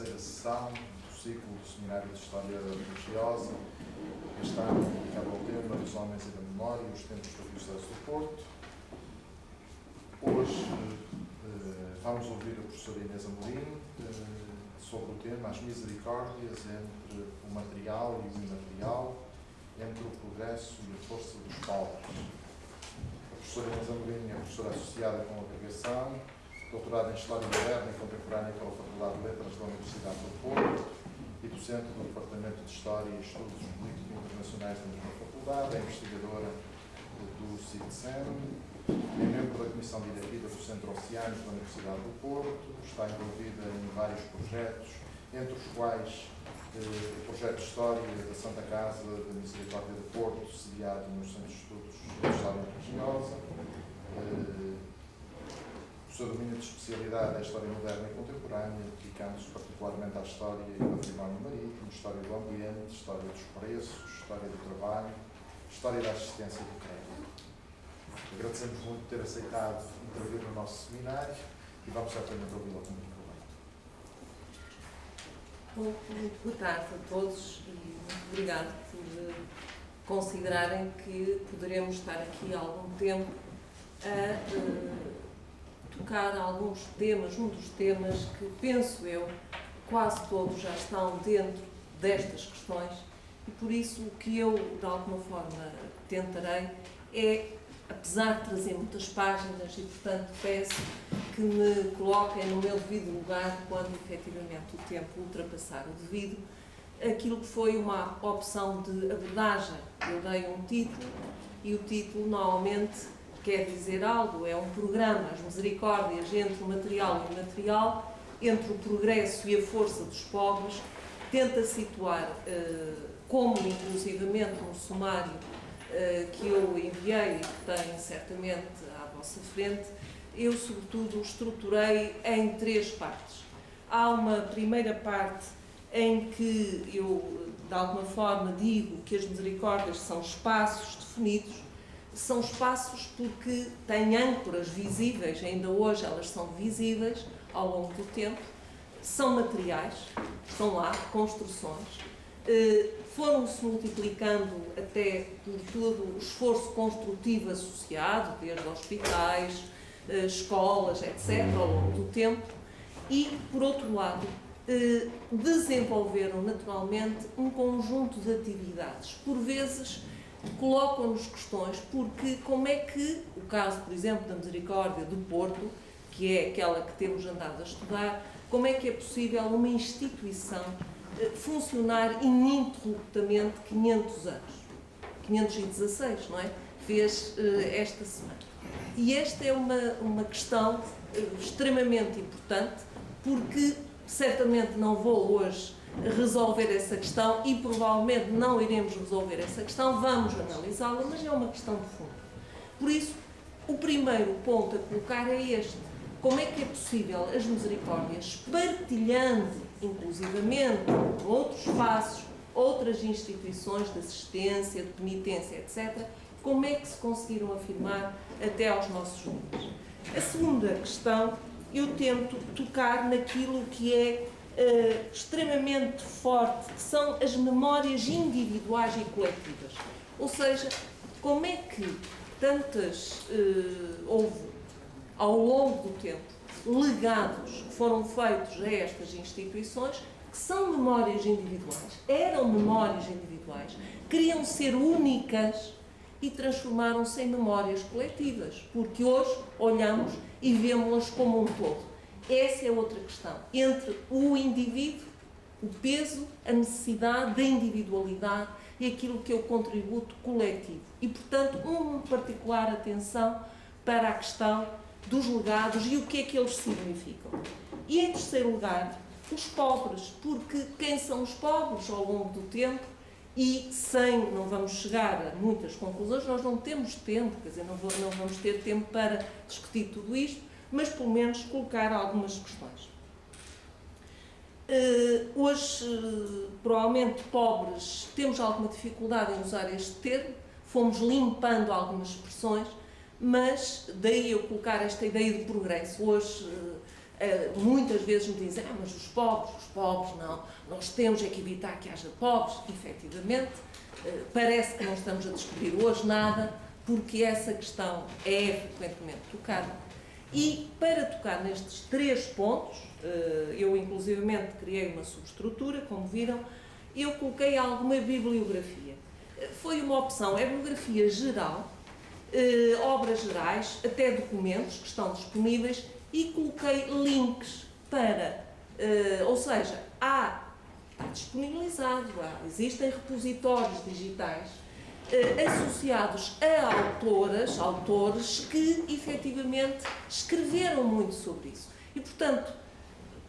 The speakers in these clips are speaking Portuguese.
terceira sessão do ciclo do Seminário de História Religiosa. Este ano dedicado ao tema dos homens e da memória e os tempos do Diocese do Porto. Hoje vamos ouvir a professora Inês Amorim sobre o tema as misericórdias entre o material e o imaterial, entre o progresso e a força dos pobres. A professora Inês Amorim é professora associada com agregação, doutorada em História Moderna e Contemporânea pela Faculdade de Letras da Universidade do Porto e docente do Departamento de História e Estudos Políticos Internacionais da mesma faculdade, é investigadora do CITSEM, é membro da Comissão Diretiva do Centro Oceânico da Universidade do Porto, está envolvida em vários projetos, entre os quais o projeto de História da Santa Casa da Misericórdia do Porto, sediado no Centro de Estudos de História Religiosa. O seu domínio de especialidade é a História Moderna e Contemporânea, dedicando-se particularmente à História e ao Património Marítimo, História do Ambiente, História dos Preços, História do Trabalho, História da Assistência do Crédito. Agradecemos muito ter aceitado intervir no nosso seminário e vamos certamente ouvi-la com muito proveito. Boa tarde a todos e muito obrigado por considerarem que poderemos estar aqui há algum tempo a tocar alguns temas, um dos temas que, penso eu, quase todos já estão dentro destas questões e por isso o que eu, de alguma forma, tentarei é, apesar de trazer muitas páginas e, portanto, peço que me coloquem no meu devido lugar quando, efetivamente, o tempo ultrapassar o devido, aquilo que foi uma opção de abordagem. Eu dei um título e o título, normalmente, quer dizer algo, é um programa, as misericórdias entre o material e o imaterial, entre o progresso e a força dos pobres, tenta situar, como inclusivamente um sumário que eu enviei e que tem certamente à vossa frente, eu sobretudo o estruturei em três partes. Há uma primeira parte em que eu, de alguma forma, digo que as misericórdias são espaços definidos. São espaços porque têm âncoras visíveis, ainda hoje elas são visíveis ao longo do tempo, são materiais, estão lá, construções, foram-se multiplicando até por todo o esforço construtivo associado, desde hospitais, escolas, etc., ao longo do tempo, e, por outro lado, desenvolveram naturalmente um conjunto de atividades, por vezes colocam-nos questões, porque como é que, o caso, por exemplo, da Misericórdia do Porto, que é aquela que temos andado a estudar, como é que é possível uma instituição funcionar ininterruptamente 500 anos? 516, não é? Fez esta semana. E esta é uma questão extremamente importante, porque certamente não vou hoje resolver essa questão e provavelmente não iremos resolver essa questão, vamos analisá-la, mas é uma questão de fundo. Por isso, o primeiro ponto a colocar é este: como é que é possível as misericórdias, partilhando inclusivamente outros espaços, outras instituições de assistência, de penitência, etc., como é que se conseguiram afirmar até aos nossos dias? A segunda questão, eu tento tocar naquilo que é extremamente forte, que são as memórias individuais e coletivas. Ou seja, como é que tantas houve, ao longo do tempo, legados que foram feitos a estas instituições, que são memórias individuais, eram memórias individuais, queriam ser únicas e transformaram-se em memórias coletivas, porque hoje olhamos e vemos-las como um todo. Essa é outra questão, entre o indivíduo, o peso, a necessidade da individualidade e aquilo que é o contributo coletivo. E, portanto, uma particular atenção para a questão dos legados e o que é que eles significam. E, em terceiro lugar, os pobres, porque quem são os pobres ao longo do tempo e não vamos chegar a muitas conclusões, nós não temos tempo, quer dizer, não vamos ter tempo para discutir tudo isto, mas pelo menos colocar algumas questões. Hoje, provavelmente, pobres, temos alguma dificuldade em usar este termo, fomos limpando algumas expressões, mas daí eu colocar esta ideia de progresso. Hoje, muitas vezes me dizem, mas os pobres não, nós temos é que evitar que haja pobres. Efetivamente, parece que não estamos a descobrir hoje nada, porque essa questão é frequentemente tocada. E para tocar nestes 3 pontos, eu inclusivamente criei uma subestrutura, como viram, eu coloquei alguma bibliografia. Foi uma opção, é bibliografia geral, obras gerais, até documentos que estão disponíveis, e coloquei links para, ou seja, está disponibilizado, existem repositórios digitais associados a autores que efetivamente escreveram muito sobre isso. E, portanto,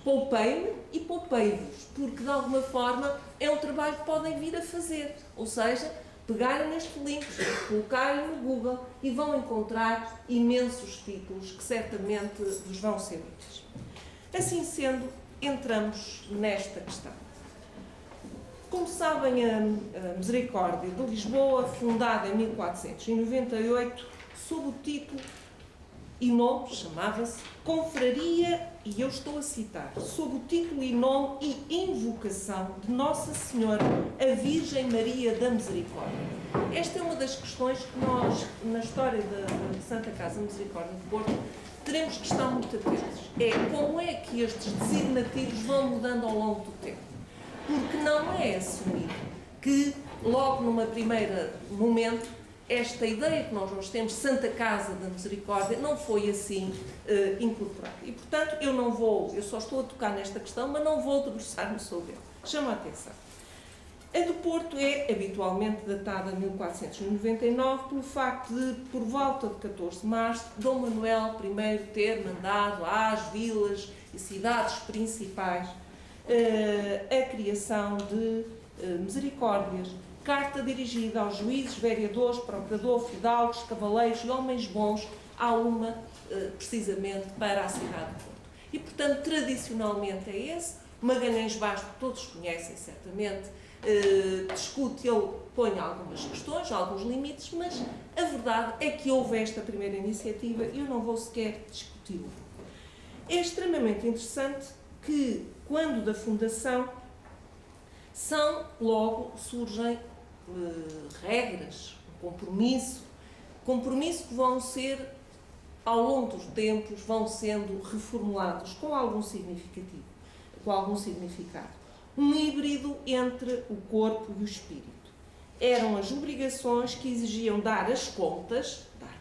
poupei-me e poupei-vos, porque de alguma forma é um trabalho que podem vir a fazer, ou seja, pegarem nestes links, colocarem no Google e vão encontrar imensos títulos que certamente vos vão ser úteis. Assim sendo, entramos nesta questão. Como sabem, a Misericórdia de Lisboa, fundada em 1498, sob o título e nome, chamava-se Confraria, e eu estou a citar, sob o título e nome e invocação de Nossa Senhora, a Virgem Maria da Misericórdia. Esta é uma das questões que nós, na história da Santa Casa Misericórdia de Porto, teremos que estar muito atentos. É como é que estes designativos vão mudando ao longo do tempo. Porque não é assumido que, logo numa primeira momento, esta ideia que nós hoje temos, Santa Casa da Misericórdia, não foi assim incorporada. E, portanto, eu só estou a tocar nesta questão, mas não vou debruçar-me sobre ela. Chama a atenção. A do Porto é habitualmente datada em 1499 pelo facto de, por volta de 14 de março, Dom Manuel I ter mandado às vilas e cidades principais a criação de misericórdias, carta dirigida aos juízes, vereadores, procuradores, fidalgos, cavaleiros e homens bons, há uma precisamente para a cidade de Porto. E, portanto, tradicionalmente é esse. Magalhães Basto, todos conhecem certamente, discute, ele põe algumas questões, alguns limites, mas a verdade é que houve esta primeira iniciativa e eu não vou sequer discuti-la. É extremamente interessante que, quando da fundação, surgem regras, compromisso que vão ser, ao longo dos tempos, vão sendo reformulados com algum significado. Um híbrido entre o corpo e o espírito. Eram as obrigações que exigiam dar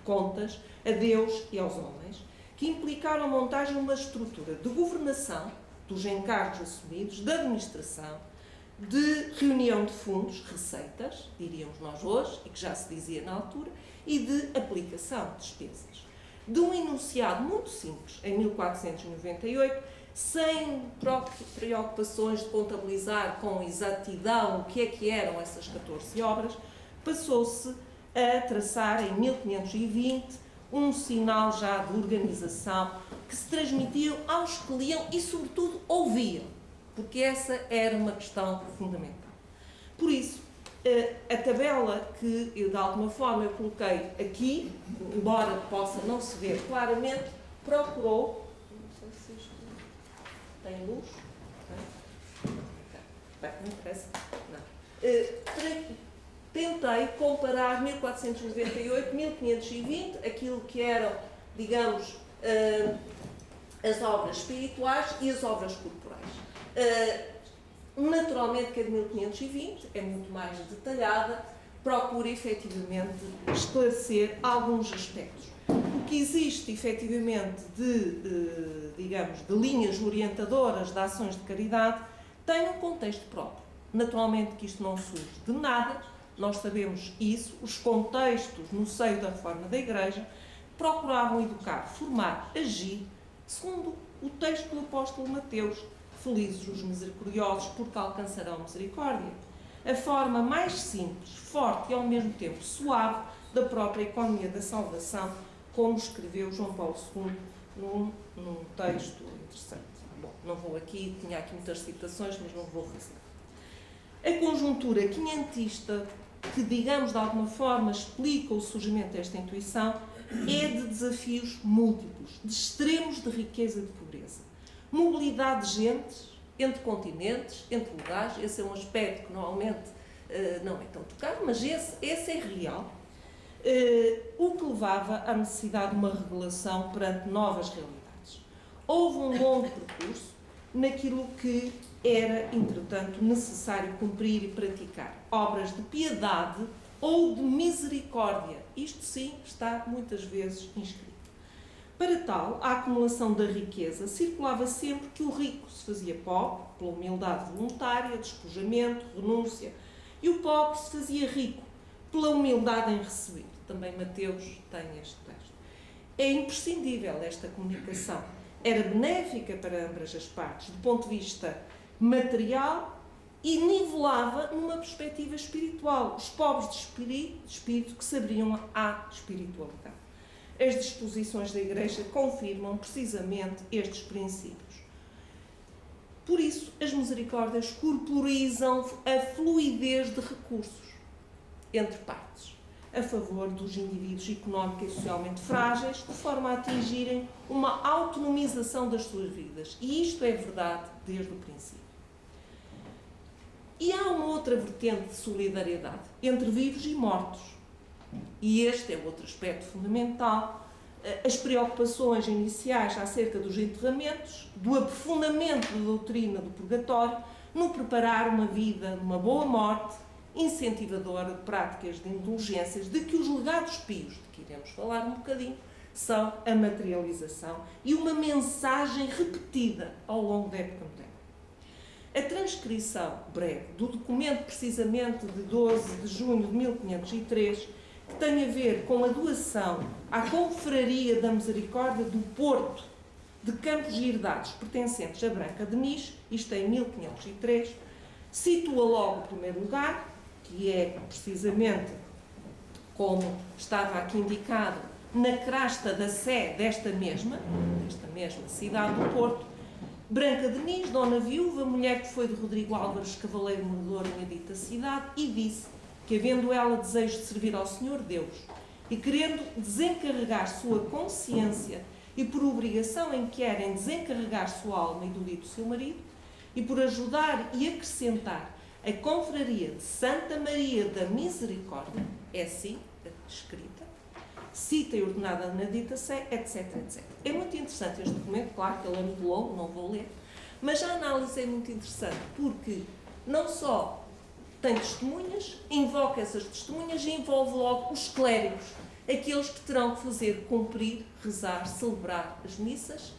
contas a Deus e aos homens, que implicaram a montagem de uma estrutura de governação, dos encargos assumidos, de administração, de reunião de fundos, receitas, diríamos nós hoje, e que já se dizia na altura, e de aplicação de despesas. De um enunciado muito simples, em 1498, sem preocupações de contabilizar com exatidão o que eram essas 14 obras, passou-se a traçar, em 1520, um sinal já de organização que se transmitia aos que liam e, sobretudo, ouviam, porque essa era uma questão fundamental. Por isso, a tabela que eu, de alguma forma, eu coloquei aqui, embora possa não se ver claramente, procurou... Não sei se isto tem luz. Bem, não interessa. Não. Tentei comparar 1498, 1520, aquilo que eram, digamos, as obras espirituais e as obras corporais. Naturalmente que a de 1520 é muito mais detalhada, procura efetivamente esclarecer alguns aspectos. O que existe efetivamente digamos, de linhas orientadoras de ações de caridade tem um contexto próprio. Naturalmente que isto não surge de nada, nós sabemos isso, os contextos no seio da reforma da Igreja procuravam educar, formar, agir, segundo o texto do apóstolo Mateus: felizes os misericordiosos, porque alcançarão misericórdia. A forma mais simples, forte e ao mesmo tempo suave da própria economia da salvação, como escreveu João Paulo II num texto interessante. Bom, não vou aqui, tinha aqui muitas citações, mas não vou fazer. A conjuntura quinhentista, que, digamos, de alguma forma explica o surgimento desta intuição, é de desafios múltiplos, de extremos de riqueza e de pobreza. mobilidade de gente entre continentes, entre lugares. Esse é um aspecto que normalmente não é tão tocado, mas esse é real. O que levava à necessidade de uma regulação perante novas realidades. Houve um longo percurso naquilo que era, entretanto, necessário cumprir e praticar. Obras de piedade ou de misericórdia. Isto sim está muitas vezes inscrito. Para tal, a acumulação da riqueza circulava sempre que o rico se fazia pobre, pela humildade voluntária, despojamento, renúncia, e o pobre se fazia rico, pela humildade em receber. Também Mateus tem este texto. É imprescindível esta comunicação. Era benéfica para ambas as partes, do ponto de vista material, e nivelava numa perspectiva espiritual os pobres de espírito que se abriam à espiritualidade. As disposições da Igreja confirmam precisamente estes princípios. Por isso, as misericórdias corporizam a fluidez de recursos entre partes, a favor dos indivíduos económica e socialmente frágeis, de forma a atingirem uma autonomização das suas vidas. E isto é verdade desde o princípio. E há uma outra vertente de solidariedade entre vivos e mortos. E este é outro aspecto fundamental. As preocupações iniciais acerca dos enterramentos, do aprofundamento da doutrina do purgatório, no preparar uma vida, uma boa morte, incentivadora de práticas de indulgências, de que os legados pios, de que iremos falar um bocadinho, são a materialização e uma mensagem repetida ao longo da época moderna. A transcrição breve do documento, precisamente de 12 de junho de 1503, que tem a ver com a doação à Confraria da Misericórdia do Porto de Campos e Herdades, pertencentes a Branca de Nis, isto em 1503, situa logo o primeiro lugar, que é precisamente, como estava aqui indicado, na crasta da sé desta mesma cidade do Porto, Branca de Nis, dona viúva, mulher que foi de Rodrigo Álvares, cavaleiro morador em dita cidade, e disse que, havendo ela desejo de servir ao Senhor Deus e querendo desencarregar sua consciência e por obrigação em que querem desencarregar sua alma e do dito seu marido, e por ajudar e acrescentar a confraria de Santa Maria da Misericórdia, é assim escrita, cita e ordenada na dita sé, etc, etc. É muito interessante este documento, claro que ele é muito longo, não vou ler, mas a análise é muito interessante, porque não só tem testemunhas, invoca essas testemunhas e envolve logo os clérigos, aqueles que terão que fazer cumprir, rezar, celebrar as missas,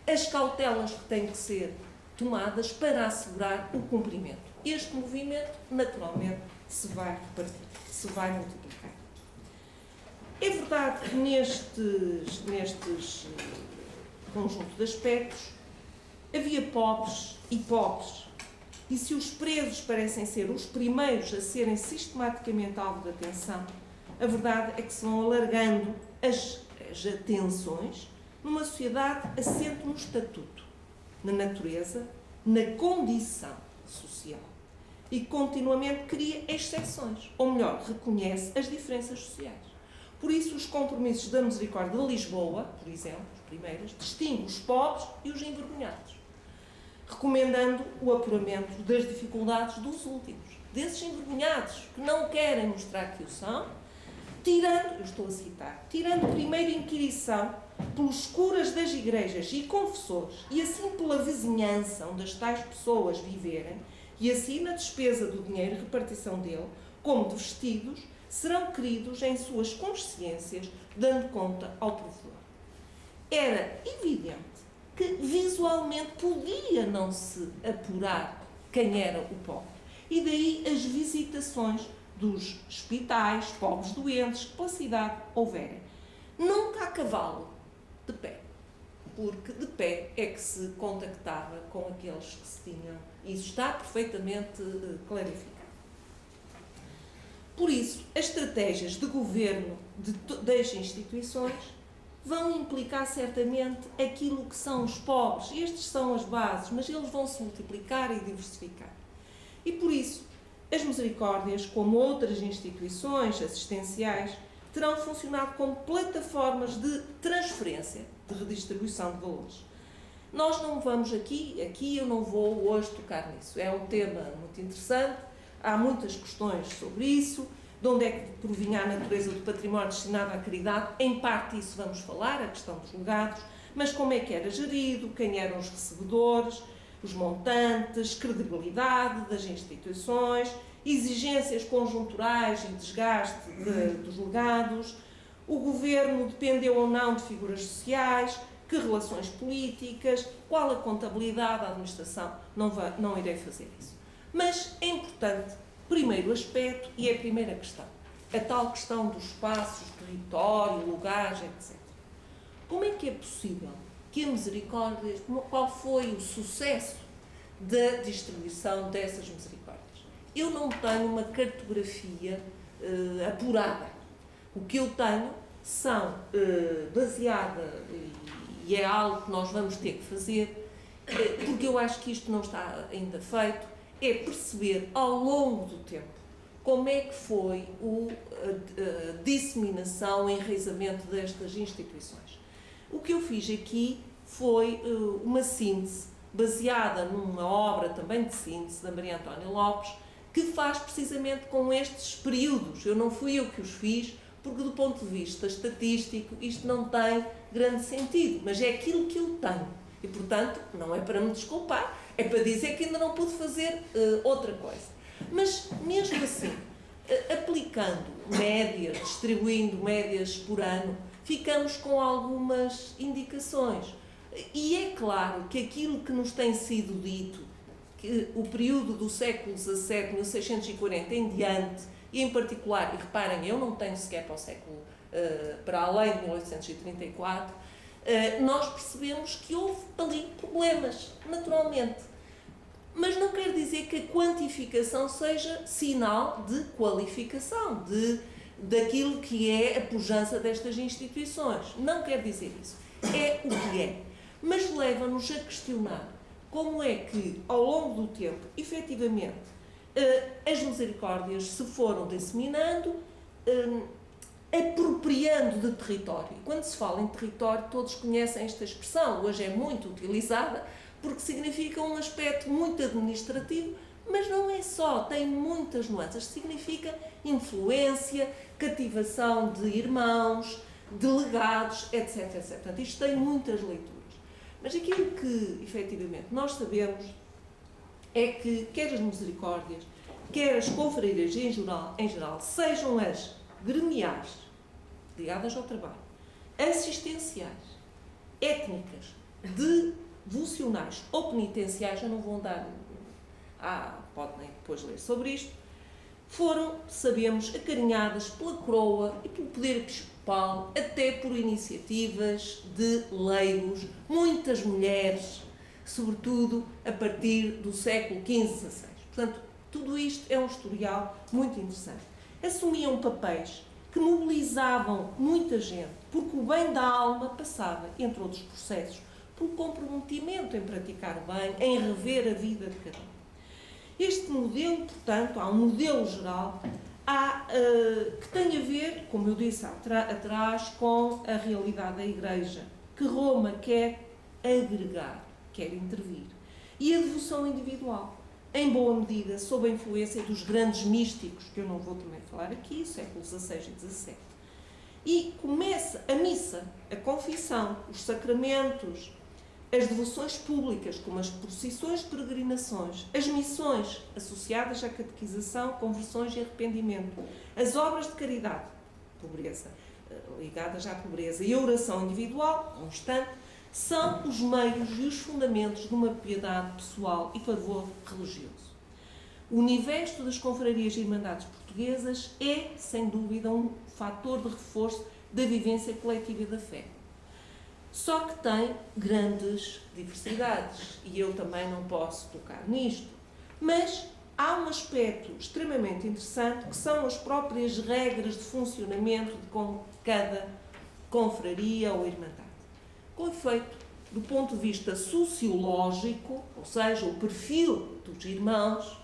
as cautelas que têm que ser tomadas para assegurar o cumprimento. Este movimento, naturalmente, se vai repartir, se vai multiplicar. É verdade que nestes conjunto de aspectos havia pobres e pobres, e se os presos parecem ser os primeiros a serem sistematicamente alvo de atenção, a verdade é que se vão alargando as atenções numa sociedade assente no estatuto, na natureza, na condição social, e continuamente cria exceções, ou melhor, reconhece as diferenças sociais. Por isso, os compromissos da Misericórdia de Lisboa, por exemplo, os primeiros, distinguem os pobres e os envergonhados, recomendando o apuramento das dificuldades dos últimos, desses envergonhados que não querem mostrar que o são, tirando, eu estou a citar, tirando primeiro inquirição pelos curas das igrejas e confessores, e assim pela vizinhança onde as tais pessoas viverem, e assim na despesa do dinheiro e repartição dele, como de vestidos, serão queridos em suas consciências, dando conta ao provedor. Era evidente que visualmente podia não se apurar quem era o pobre. E daí as visitações dos hospitais, pobres doentes, que pela cidade houverem. Nunca a cavalo, de pé. Porque de pé é que se contactava com aqueles que se tinham. Isso está perfeitamente clarificado. Por isso, as estratégias de governo das instituições vão implicar certamente aquilo que são os pobres. Estes são as bases, mas eles vão se multiplicar e diversificar. E por isso, as misericórdias, como outras instituições assistenciais, terão funcionado como plataformas de transferência, de redistribuição de valores. Nós não vamos aqui eu não vou hoje tocar nisso. É um tema muito interessante, há muitas questões sobre isso, de onde é que provinha a natureza do património destinado à caridade, em parte isso vamos falar, a questão dos legados, mas como é que era gerido, quem eram os recebedores, os montantes, credibilidade das instituições, exigências conjunturais e desgaste dos legados, o governo dependeu ou não de figuras sociais, que relações políticas, qual a contabilidade, a administração, não irei fazer isso. Mas é importante, primeiro aspecto, e é a primeira questão, a tal questão dos espaços, território, lugares, etc. Como é que é possível que a Misericórdia, qual foi o sucesso da distribuição dessas misericórdias? Eu não tenho uma cartografia apurada. O que eu tenho são baseada, e é algo que nós vamos ter que fazer, porque eu acho que isto não está ainda feito, é perceber ao longo do tempo como é que foi a disseminação, o enraizamento destas instituições. O que eu fiz aqui foi uma síntese baseada numa obra também de síntese da Maria Antónia Lopes, que faz precisamente com estes períodos. Eu não fui eu que os fiz, porque do ponto de vista estatístico isto não tem grande sentido, mas é aquilo que eu tenho. E, portanto, não é para me desculpar, é para dizer que ainda não pude fazer outra coisa. Mas, mesmo assim, aplicando médias, distribuindo médias por ano, ficamos com algumas indicações. E é claro que aquilo que nos tem sido dito, que o período do século XVII, 1640 em diante, e em particular, e reparem, eu não tenho sequer para o século, para além de 1834, nós percebemos que houve ali problemas, naturalmente. Mas não quer dizer que a quantificação seja sinal de qualificação, daquilo que é a pujança destas instituições. Não quer dizer isso. É o que é. Mas leva-nos a questionar como é que, ao longo do tempo, efetivamente, as misericórdias se foram disseminando, apropriando de território. Quando se fala em território, todos conhecem esta expressão, hoje é muito utilizada, porque significa um aspecto muito administrativo, mas não é só, tem muitas nuances. Significa influência, cativação de irmãos, delegados, etc, etc. Portanto, isto tem muitas leituras. Mas aquilo que, efetivamente, nós sabemos é que, quer as misericórdias, quer as confrarias em geral, sejam as gremiais, ligadas ao trabalho, assistenciais, étnicas, devocionais ou penitenciais, eu não vou andar, podem depois ler sobre isto, foram, sabemos, acarinhadas pela coroa e pelo poder episcopal, até por iniciativas de leigos, muitas mulheres, sobretudo a partir do século XV, XVI. Portanto, tudo isto é um historial muito interessante. Assumiam papéis que mobilizavam muita gente, porque o bem da alma passava, entre outros processos, pelo comprometimento em praticar o bem, em rever a vida de cada um. Este modelo, portanto, há um modelo geral que tem a ver, como eu disse atrás, com a realidade da Igreja, que Roma quer agregar, quer intervir. E a devoção individual, em boa medida, sob a influência dos grandes místicos, que eu não vou também falar aqui, séculos XVI e XVII. E começa a missa, a confissão, os sacramentos, as devoções públicas, como as procissões, peregrinações, as missões associadas à catequização, conversões e arrependimento, as obras de caridade, pobreza, ligadas à pobreza, e a oração individual, constante, são os meios e os fundamentos de uma piedade pessoal e fervor religioso. O universo das confrarias e irmandades portuguesas é, sem dúvida, um fator de reforço da vivência coletiva e da fé. Só que tem grandes diversidades, e eu também não posso tocar nisto, mas há um aspecto extremamente interessante, que são as próprias regras de funcionamento de cada confraria ou irmandade. Com efeito, do ponto de vista sociológico, ou seja, o perfil dos irmãos,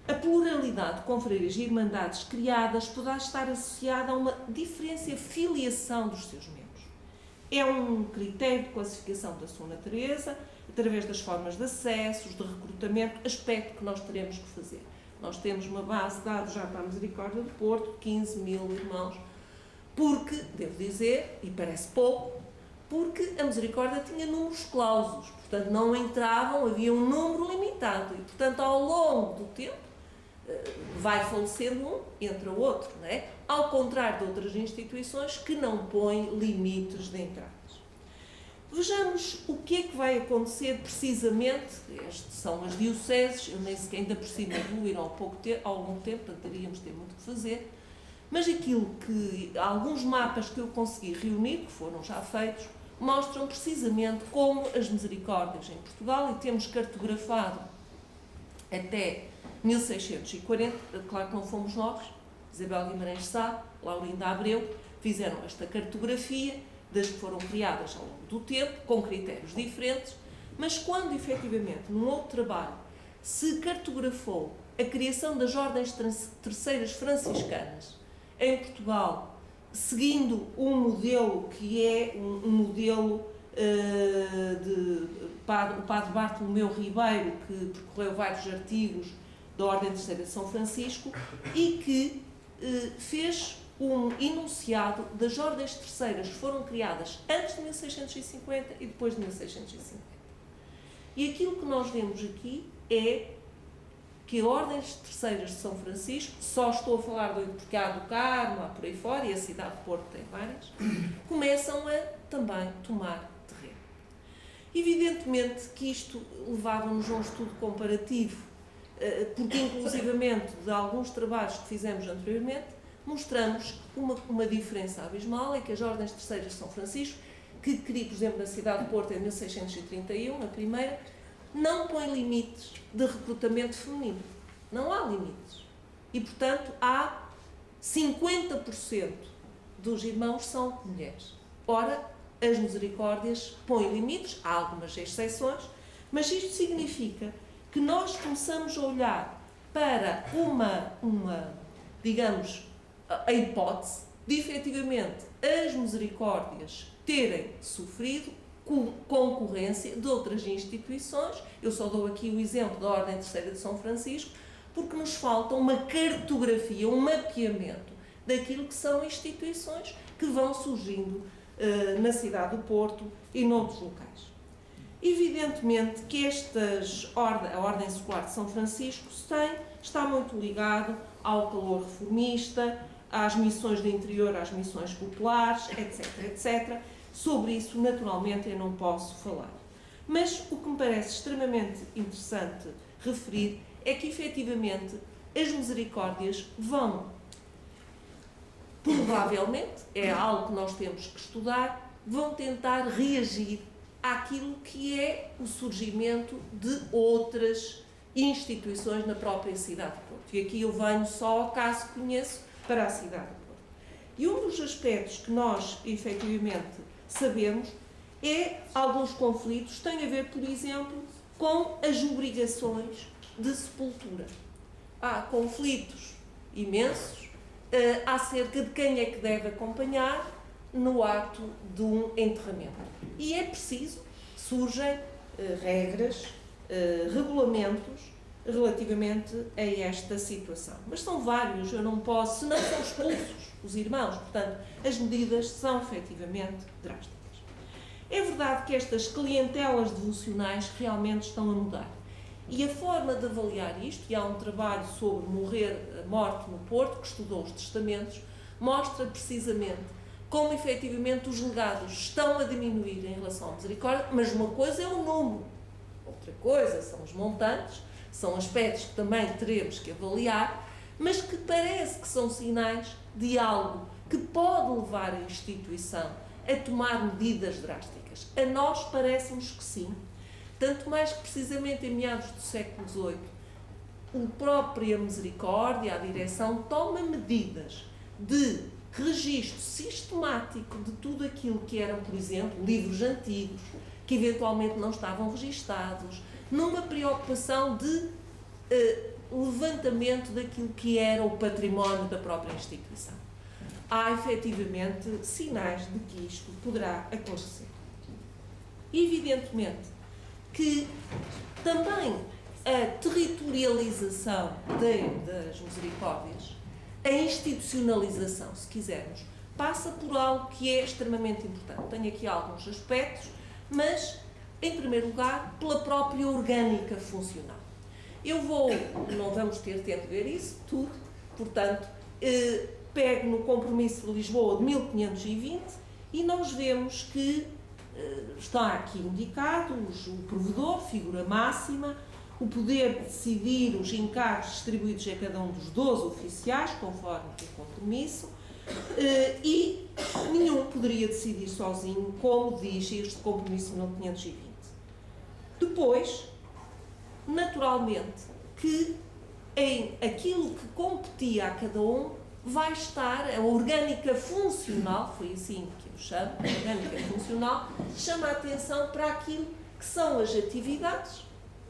a pluralidade de confrarias e irmandades criadas poderá estar associada a uma diferenciação dos seus membros. é um critério de classificação da sua natureza, através das formas de acessos, de recrutamento, aspecto que nós teremos que fazer. Nós temos uma base de dados já para a Misericórdia do Porto, 15 mil irmãos, porque, devo dizer, e parece pouco, porque a Misericórdia tinha números clausos, portanto não entravam, havia um número limitado, e portanto ao longo do tempo vai falecendo um, entra o outro, não é? Ao contrário de outras instituições que não põem limites de entradas. Vejamos o que é que vai acontecer precisamente, estas são as dioceses, eu nem sequer ainda por cima evoluíram há algum tempo, portanto teríamos de ter muito que fazer, mas aquilo que, alguns mapas que eu consegui reunir, que foram já feitos, mostram precisamente como as misericórdias em Portugal, e temos cartografado até 1640, claro que não fomos nós, Isabel Guimarães Sá, Laurinda Abreu, fizeram esta cartografia das que foram criadas ao longo do tempo, com critérios diferentes, mas quando efetivamente, num outro trabalho, se cartografou a criação das ordens terceiras franciscanas em Portugal, seguindo um modelo que é um modelo de o Padre Bartolomeu Ribeiro, que percorreu vários artigos da Ordem Terceira de São Francisco e que fez um enunciado das ordens terceiras que foram criadas antes de 1650 e depois de 1650. E aquilo que nós vemos aqui é que ordens terceiras de São Francisco, só estou a falar porque há do Carmo, há por aí fora, e a cidade de Porto tem várias, começam a também tomar terreno. Evidentemente que isto levava-nos a um estudo comparativo, porque inclusivamente de alguns trabalhos que fizemos anteriormente, mostramos uma diferença abismal, é que as ordens terceiras de São Francisco, que cria, por exemplo, na cidade de Porto em 1631, a primeira, não põe limites de recrutamento feminino. Não há limites. E, portanto, há 50% dos irmãos são mulheres. Ora, as misericórdias põem limites, há algumas exceções, mas isto significa que nós começamos a olhar para digamos, a hipótese de, efetivamente, as misericórdias terem sofrido concorrência de outras instituições. Eu só dou aqui o exemplo da Ordem Terceira de São Francisco, porque nos falta uma cartografia, um mapeamento daquilo que são instituições que vão surgindo na cidade do Porto e noutros locais. Evidentemente que a Ordem Secular de São Francisco está muito ligado ao calor reformista, às missões de interior, às missões populares, etc, etc. Sobre isso, naturalmente, eu não posso falar. Mas o que me parece extremamente interessante referir é que, efetivamente, as misericórdias vão, provavelmente, é algo que nós temos que estudar, vão tentar reagir àquilo que é o surgimento de outras instituições na própria cidade de Porto. E aqui eu venho só ao caso que conheço para a cidade de Porto. E um dos aspectos que nós, efetivamente, sabemos é alguns conflitos, têm a ver, por exemplo, com as obrigações de sepultura. Há conflitos imensos acerca de quem é que deve acompanhar no ato de um enterramento. E é preciso, surgem regras, regulamentos relativamente a esta situação. Mas são vários, eu não posso, senão são expulsos os irmãos, portanto, as medidas são efetivamente drásticas. É verdade que estas clientelas devocionais realmente estão a mudar. E a forma de avaliar isto, e há um trabalho sobre a morte no Porto, que estudou os testamentos, mostra precisamente como efetivamente os legados estão a diminuir em relação à misericórdia, mas uma coisa é o número, outra coisa são os montantes, são aspectos que também teremos que avaliar, mas que parece que são sinais de algo que pode levar a instituição a tomar medidas drásticas. A nós parece-nos que sim, tanto mais que precisamente em meados do século XVIII, a própria Misericórdia, a direção, toma medidas de registro sistemático de tudo aquilo que eram, por exemplo, livros antigos, que eventualmente não estavam registados, numa preocupação de levantamento daquilo que era o património da própria instituição. há efetivamente sinais de que isto poderá acontecer. Evidentemente que também a territorialização das misericórdias, a institucionalização, se quisermos, passa por algo que é extremamente importante. Tenho aqui alguns aspectos, mas, em primeiro lugar, pela própria orgânica funcional. Não vamos ter tempo de ver isso tudo, portanto, pego no Compromisso de Lisboa de 1520 e nós vemos que está aqui indicado o provedor, figura máxima, o poder de decidir os encargos distribuídos a cada um dos 12 oficiais, conforme o compromisso, e nenhum poderia decidir sozinho, como diz este compromisso de 1520. Depois, naturalmente, que em aquilo que competia a cada um vai estar a orgânica funcional, foi assim que eu chamo, a orgânica funcional, chama a atenção para aquilo que são as atividades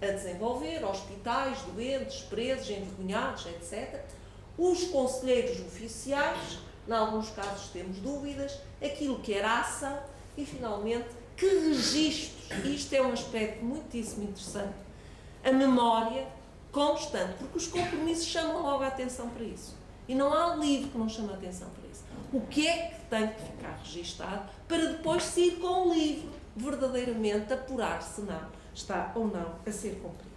a desenvolver, hospitais, doentes, presos, envergonhados, etc. Os conselheiros oficiais, em alguns casos temos dúvidas, aquilo que era a ação e, finalmente, que registros, isto é um aspecto muitíssimo interessante, a memória constante, porque os compromissos chamam logo a atenção para isso. E não há livro que não chame a atenção para isso. O que é que tem que ficar registado para depois se ir com o livro verdadeiramente apurar se não está ou não a ser cumprido.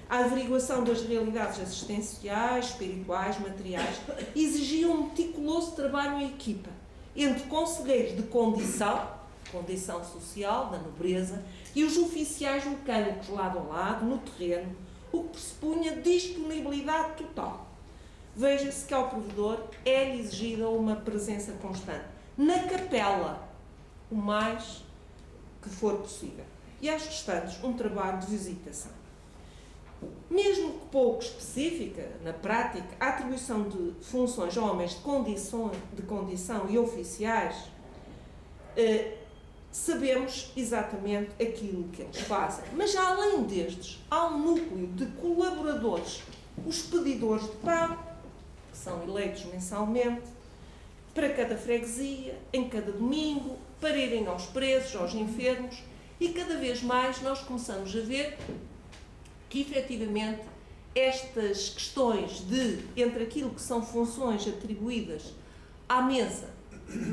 A averiguação das realidades assistenciais, espirituais, materiais, exigia um meticuloso trabalho em equipa entre conselheiros de condição social, da nobreza, e os oficiais mecânicos lado a lado, no terreno, o que pressupunha disponibilidade total. Veja-se que ao provedor é exigida uma presença constante na capela, o mais que for possível, e às restantes um trabalho de visitação. Mesmo que pouco específica, na prática, a atribuição de funções a homens de condição e oficiais, sabemos exatamente aquilo que eles fazem. Mas, além destes, há um núcleo de colaboradores, os pedidores de pão, que são eleitos mensalmente, para cada freguesia, em cada domingo, para irem aos presos, aos enfermos, e cada vez mais nós começamos a ver que, efetivamente, estas questões entre aquilo que são funções atribuídas à mesa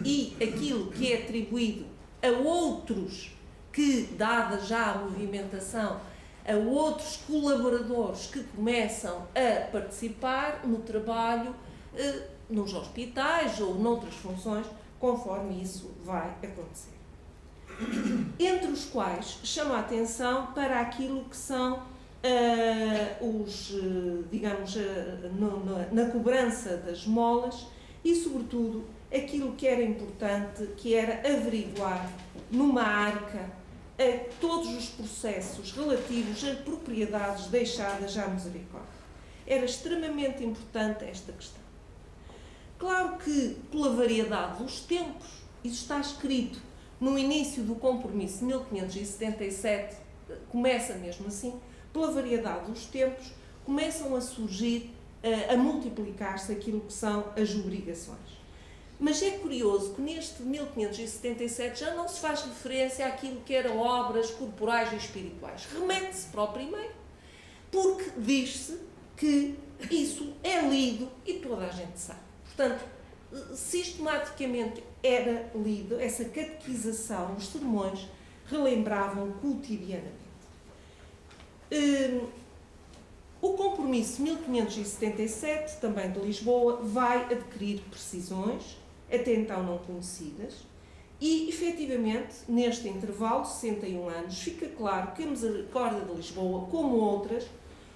e aquilo que é atribuído a outros, que, dada já a movimentação, a outros colaboradores que começam a participar no trabalho nos hospitais ou noutras funções, conforme isso vai acontecer. Entre os quais chama a atenção para aquilo que são na cobrança das molas e, sobretudo, aquilo que era importante, que era averiguar numa arca todos os processos relativos a propriedades deixadas à misericórdia. Era extremamente importante esta questão. Claro que, pela variedade dos tempos, isso está escrito no início do compromisso de 1577, começa mesmo assim, pela variedade dos tempos, começam a surgir, a multiplicar-se aquilo que são as obrigações. Mas é curioso que neste 1577 já não se faz referência àquilo que eram obras corporais e espirituais. Remete-se para o primeiro, porque diz-se que isso é lido e toda a gente sabe. Portanto, sistematicamente era lido, essa catequização, os sermões relembravam cotidianamente. O compromisso 1577, também de Lisboa, vai adquirir precisões, até então não conhecidas, e, efetivamente, neste intervalo de 61 anos, fica claro que a Misericórdia de Lisboa, como outras,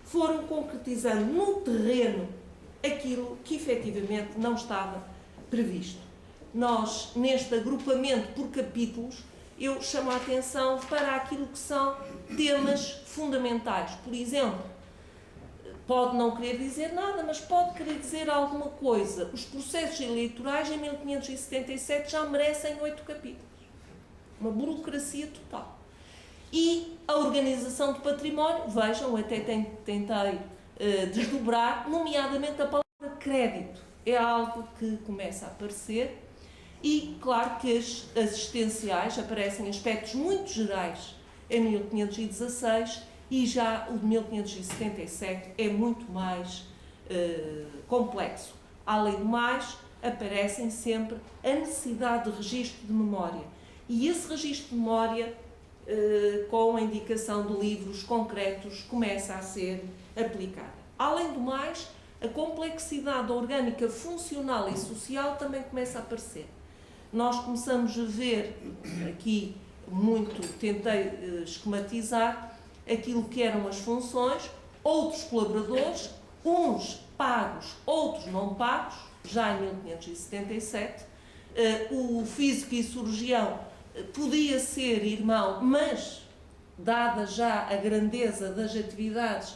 foram concretizando no terreno aquilo que, efetivamente, não estava previsto. Nós, neste agrupamento por capítulos, eu chamo a atenção para aquilo que são temas fundamentais. Por exemplo, pode não querer dizer nada, mas pode querer dizer alguma coisa. Os processos eleitorais em 1577 já merecem 8 capítulos. Uma burocracia total. E a organização do património, vejam, até tentei desdobrar, nomeadamente a palavra crédito. é algo que começa a aparecer e, claro, que as assistenciais aparecem em aspectos muito gerais em 1516 e já o de 1577 é muito mais complexo. Além do mais, aparecem sempre a necessidade de registro de memória. E esse registro de memória, com a indicação de livros concretos, começa a ser aplicada. Além do mais, a complexidade orgânica, funcional e social também começa a aparecer. Nós começamos a ver, aqui tentei esquematizar aquilo que eram as funções, outros colaboradores, uns pagos, outros não pagos, já em 1577. O físico e cirurgião podia ser irmão, mas, dada já a grandeza das atividades,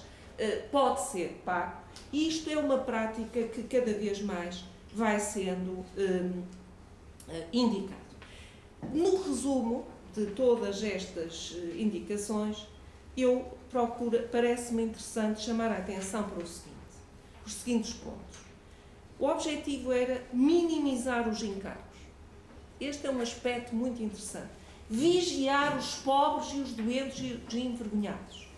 pode ser pago. E isto é uma prática que cada vez mais vai sendo indicado. No resumo de todas estas indicações, parece-me interessante chamar a atenção para os seguintes pontos. O objetivo era minimizar os encargos. Este é um aspecto muito interessante. Vigiar os pobres e os doentes e os envergonhados.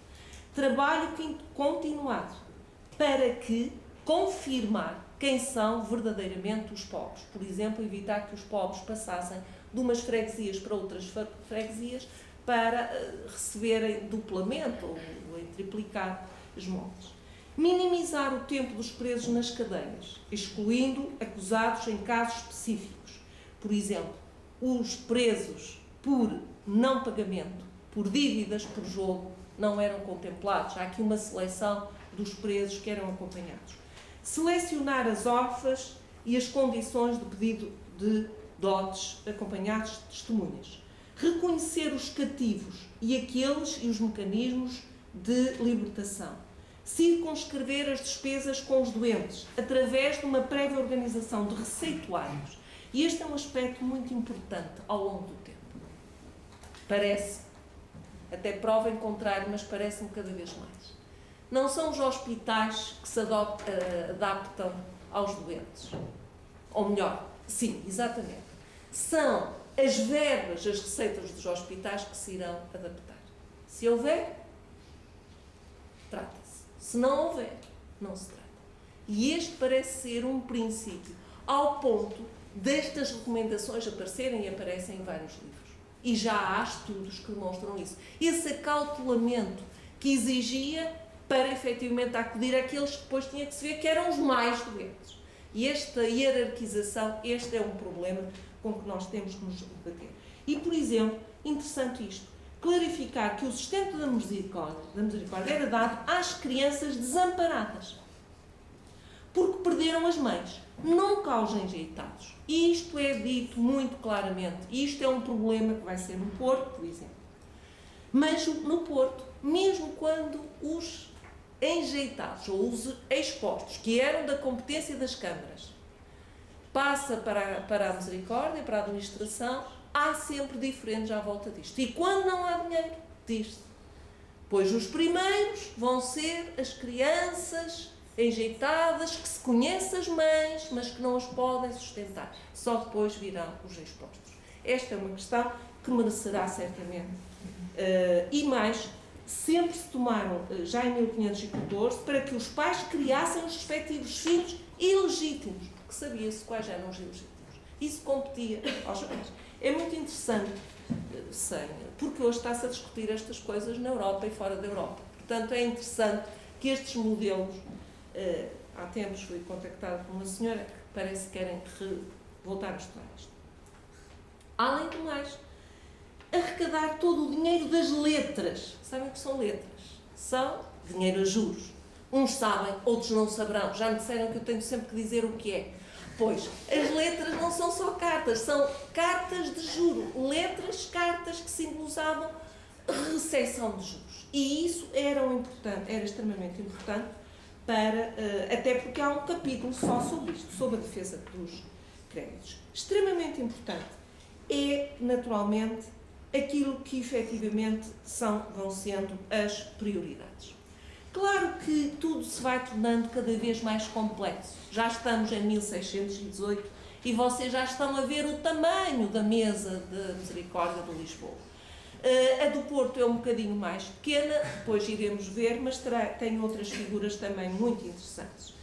Trabalho continuado para confirmar quem são verdadeiramente os pobres. Por exemplo, evitar que os pobres passassem de umas freguesias para outras freguesias para receberem duplamente ou triplicar as multas. Minimizar o tempo dos presos nas cadeias, excluindo acusados em casos específicos. Por exemplo, os presos por não pagamento, por dívidas por jogo, não eram contemplados. Há aqui uma seleção dos presos que eram acompanhados. Selecionar as órfãs e as condições de pedido de dotes acompanhados de testemunhas. Reconhecer os cativos e os mecanismos de libertação. Circunscrever as despesas com os doentes, através de uma prévia organização de receituários. E este é um aspecto muito importante ao longo do tempo. Parece, até prova em contrário, mas parece-me cada vez mais. Não são os hospitais que se adaptam aos doentes. Ou melhor, sim, exatamente. São as verbas, as receitas dos hospitais que se irão adaptar. Se houver, trata-se. Se não houver, não se trata. E este parece ser um princípio, ao ponto destas recomendações aparecerem e aparecem em vários livros. E já há estudos que demonstram isso. Esse acautelamento que exigia para efetivamente acudir àqueles que depois tinha que se ver que eram os mais doentes. E esta hierarquização, este é um problema com que nós temos que nos debater. E, por exemplo, interessante isto, clarificar que o sustento da misericórdia era dado às crianças desamparadas, porque perderam as mães, nunca aos enjeitados. E isto é dito muito claramente. Isto é um problema que vai ser no Porto, por exemplo. Mas no Porto, mesmo quando os enjeitados ou os expostos, que eram da competência das câmaras, passa para a misericórdia, para a administração, há sempre diferentes à volta disto. E quando não há dinheiro, diz-se. Pois os primeiros vão ser as crianças enjeitadas, que se conhecem as mães, mas que não as podem sustentar. Só depois virão os expostos. Esta é uma questão que merecerá certamente. E mais, sempre se tomaram, já em 1514, para que os pais criassem os respectivos filhos ilegítimos, porque sabia-se quais eram os ilegítimos. Isso competia aos pais. É muito interessante, porque hoje está-se a discutir estas coisas na Europa e fora da Europa. Portanto, é interessante que estes modelos, há tempos fui contactada por uma senhora que parece que querem voltar a estudar isto. Além do mais, arrecadar todo o dinheiro das letras. Sabem o que são letras? São dinheiro a juros. Uns sabem, outros não saberão. Já me disseram que eu tenho sempre que dizer o que é. Pois, as letras não são só cartas, são cartas de juro. Letras, cartas que simbolizavam recepção de juros. E isso era extremamente importante, até porque há um capítulo só sobre isto, sobre a defesa dos créditos. Extremamente importante é, naturalmente, aquilo que efetivamente vão sendo as prioridades. Claro que tudo se vai tornando cada vez mais complexo. Já estamos em 1618 e vocês já estão a ver o tamanho da mesa de Misericórdia de Lisboa. A do Porto é um bocadinho mais pequena, depois iremos ver, mas tem outras figuras também muito interessantes.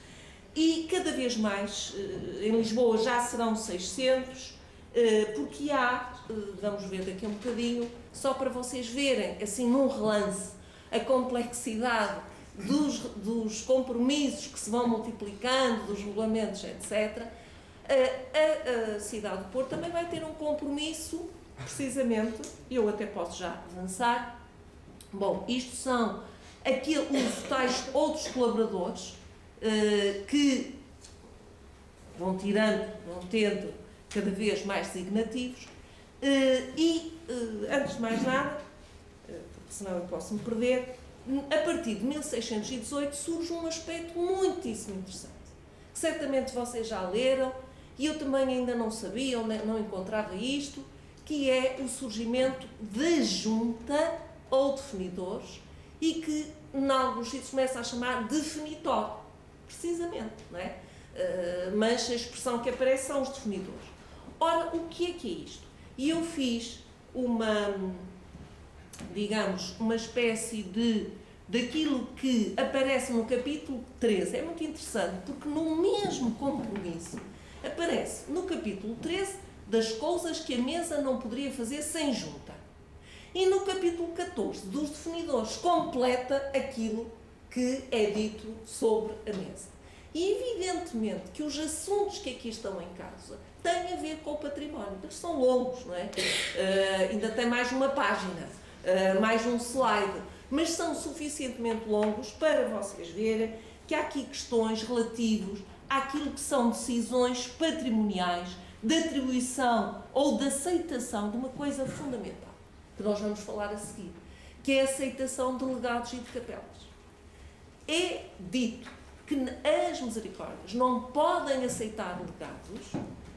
E cada vez mais, em Lisboa já serão 600, porque há, vamos ver daqui a um bocadinho, só para vocês verem, assim num relance, a complexidade dos compromissos que se vão multiplicando, dos regulamentos, etc. A cidade do Porto também vai ter um compromisso, precisamente, eu até posso já avançar. Bom, isto são os tais outros colaboradores que vão tendo cada vez mais designativos antes de mais nada, porque senão eu posso me perder, a partir de 1618 surge um aspecto muitíssimo interessante, que certamente vocês já leram, e eu também ainda não sabia, ou não encontrava isto, que é o surgimento da junta ou definidores, e que em alguns sítios começa a chamar definitório, precisamente, não é? Mas a expressão que aparece são os definidores. Ora, o que é isto? E eu fiz uma espécie daquilo que aparece no capítulo 13. É muito interessante, porque no mesmo compromisso aparece no capítulo 13 das coisas que a mesa não poderia fazer sem junta. E no capítulo 14 dos definidores completa aquilo que é dito sobre a mesa. E evidentemente que os assuntos que aqui estão em causa têm a ver com o património. Eles são longos, não é? Ainda tem mais uma página, mais um slide, mas são suficientemente longos para vocês verem que há aqui questões relativas àquilo que são decisões patrimoniais de atribuição ou de aceitação de uma coisa fundamental, que nós vamos falar a seguir, que é a aceitação de legados e de capelas. É dito que as misericórdias não podem aceitar legados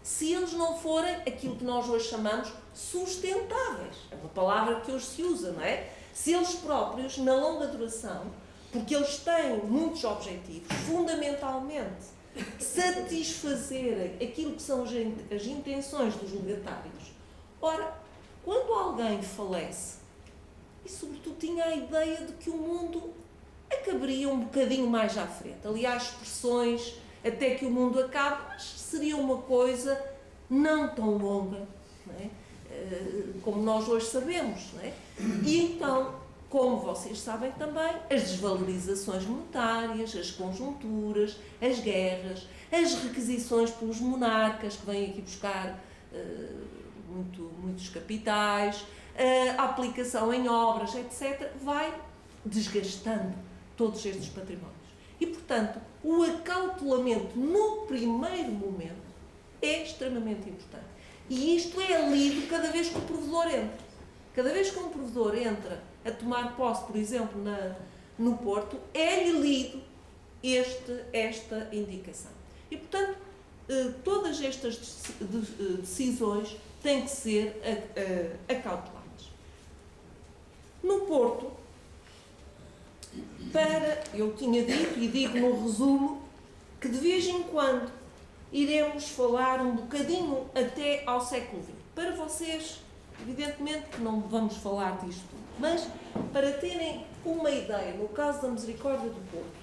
se eles não forem aquilo que nós hoje chamamos sustentáveis. É uma palavra que hoje se usa, não é? Se eles próprios, na longa duração, porque eles têm muitos objetivos, fundamentalmente satisfazerem aquilo que são as intenções dos legatários. Ora, quando alguém falece, e sobretudo tinha a ideia de que o mundo acabaria um bocadinho mais à frente. Aliás, expressões até que o mundo acabe, mas seria uma coisa não tão longa, não é? Como nós hoje sabemos. Não é? E então, como vocês sabem também, as desvalorizações monetárias, as conjunturas, as guerras, as requisições pelos monarcas que vêm aqui buscar muitos capitais, a aplicação em obras, etc., vai desgastando todos estes patrimónios. E, portanto, o acautelamento no primeiro momento é extremamente importante. E isto é lido cada vez que o provedor entra. Cada vez que um provedor entra a tomar posse, por exemplo, no Porto, é-lhe lido esta indicação. E, portanto, todas estas decisões têm que ser acauteladas. No Porto, eu tinha dito e digo no resumo que de vez em quando iremos falar um bocadinho até ao século XX. Para vocês, evidentemente que não vamos falar disto tudo, mas para terem uma ideia, no caso da Misericórdia do Porto,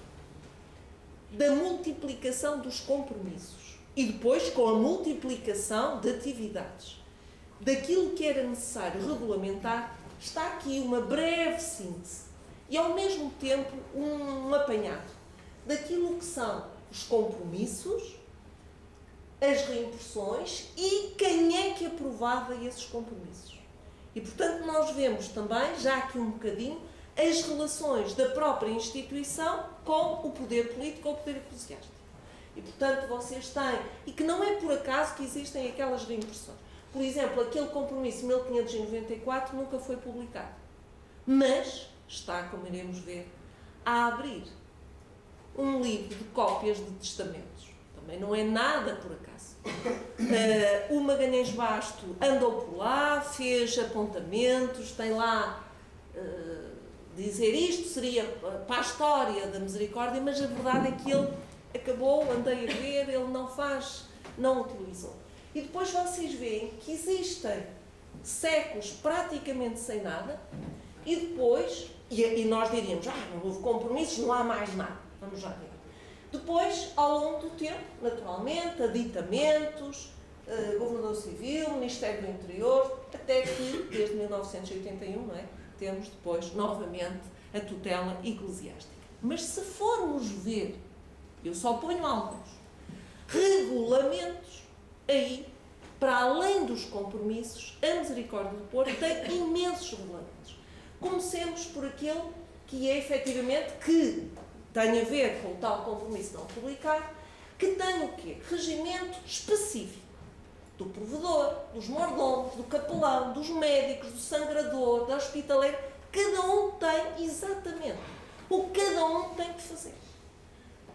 da multiplicação dos compromissos e depois com a multiplicação de atividades, daquilo que era necessário regulamentar, está aqui uma breve síntese e, ao mesmo tempo, um apanhado daquilo que são os compromissos, as reimpressões e quem é que aprovava esses compromissos. E, portanto, nós vemos também, já aqui um bocadinho, as relações da própria instituição com o poder político ou o poder eclesiástico. E, portanto, vocês têm, e que não é por acaso que existem aquelas reimpressões. Por exemplo, aquele compromisso 1594 nunca foi publicado, mas está, como iremos ver, a abrir um livro de cópias de testamentos. Também não é nada por acaso. O Magalhães Basto andou por lá, fez apontamentos, tem lá dizer isto seria para a história da misericórdia, mas a verdade é que ele acabou, andei a ver, ele não utilizou. E depois vocês veem que existem séculos praticamente sem nada, e depois, e nós diríamos, não houve compromissos, não há mais nada. Vamos já ver. Depois, ao longo do tempo, naturalmente, aditamentos, governador civil, Ministério do Interior, até que, desde 1981, não é? Temos depois, novamente, a tutela eclesiástica. Mas se formos ver, eu só ponho alguns, regulamentos, aí, para além dos compromissos, a Misericórdia do Porto tem imensos regulamentos. Comecemos por aquele que é, efetivamente, que tem a ver com o tal compromisso não publicado, que tem o quê? Regimento específico do provedor, dos mordomos, do capelão, dos médicos, do sangrador, da hospitaleira. Cada um tem exatamente o que cada um tem que fazer.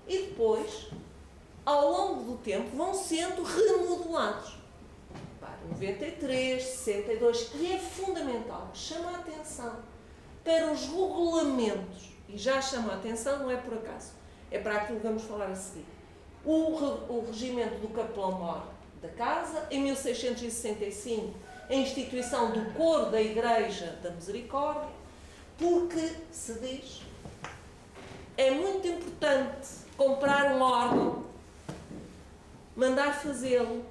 E depois, ao longo do tempo, vão sendo remodelados. Para 93, 62, e é fundamental, chama a atenção para os regulamentos, e já chama a atenção, não é por acaso, é para aquilo que vamos falar a seguir. O regimento do capelão-mor da casa, em 1665, a instituição do coro da Igreja da Misericórdia, porque se diz, é muito importante comprar um órgão, mandar fazê-lo,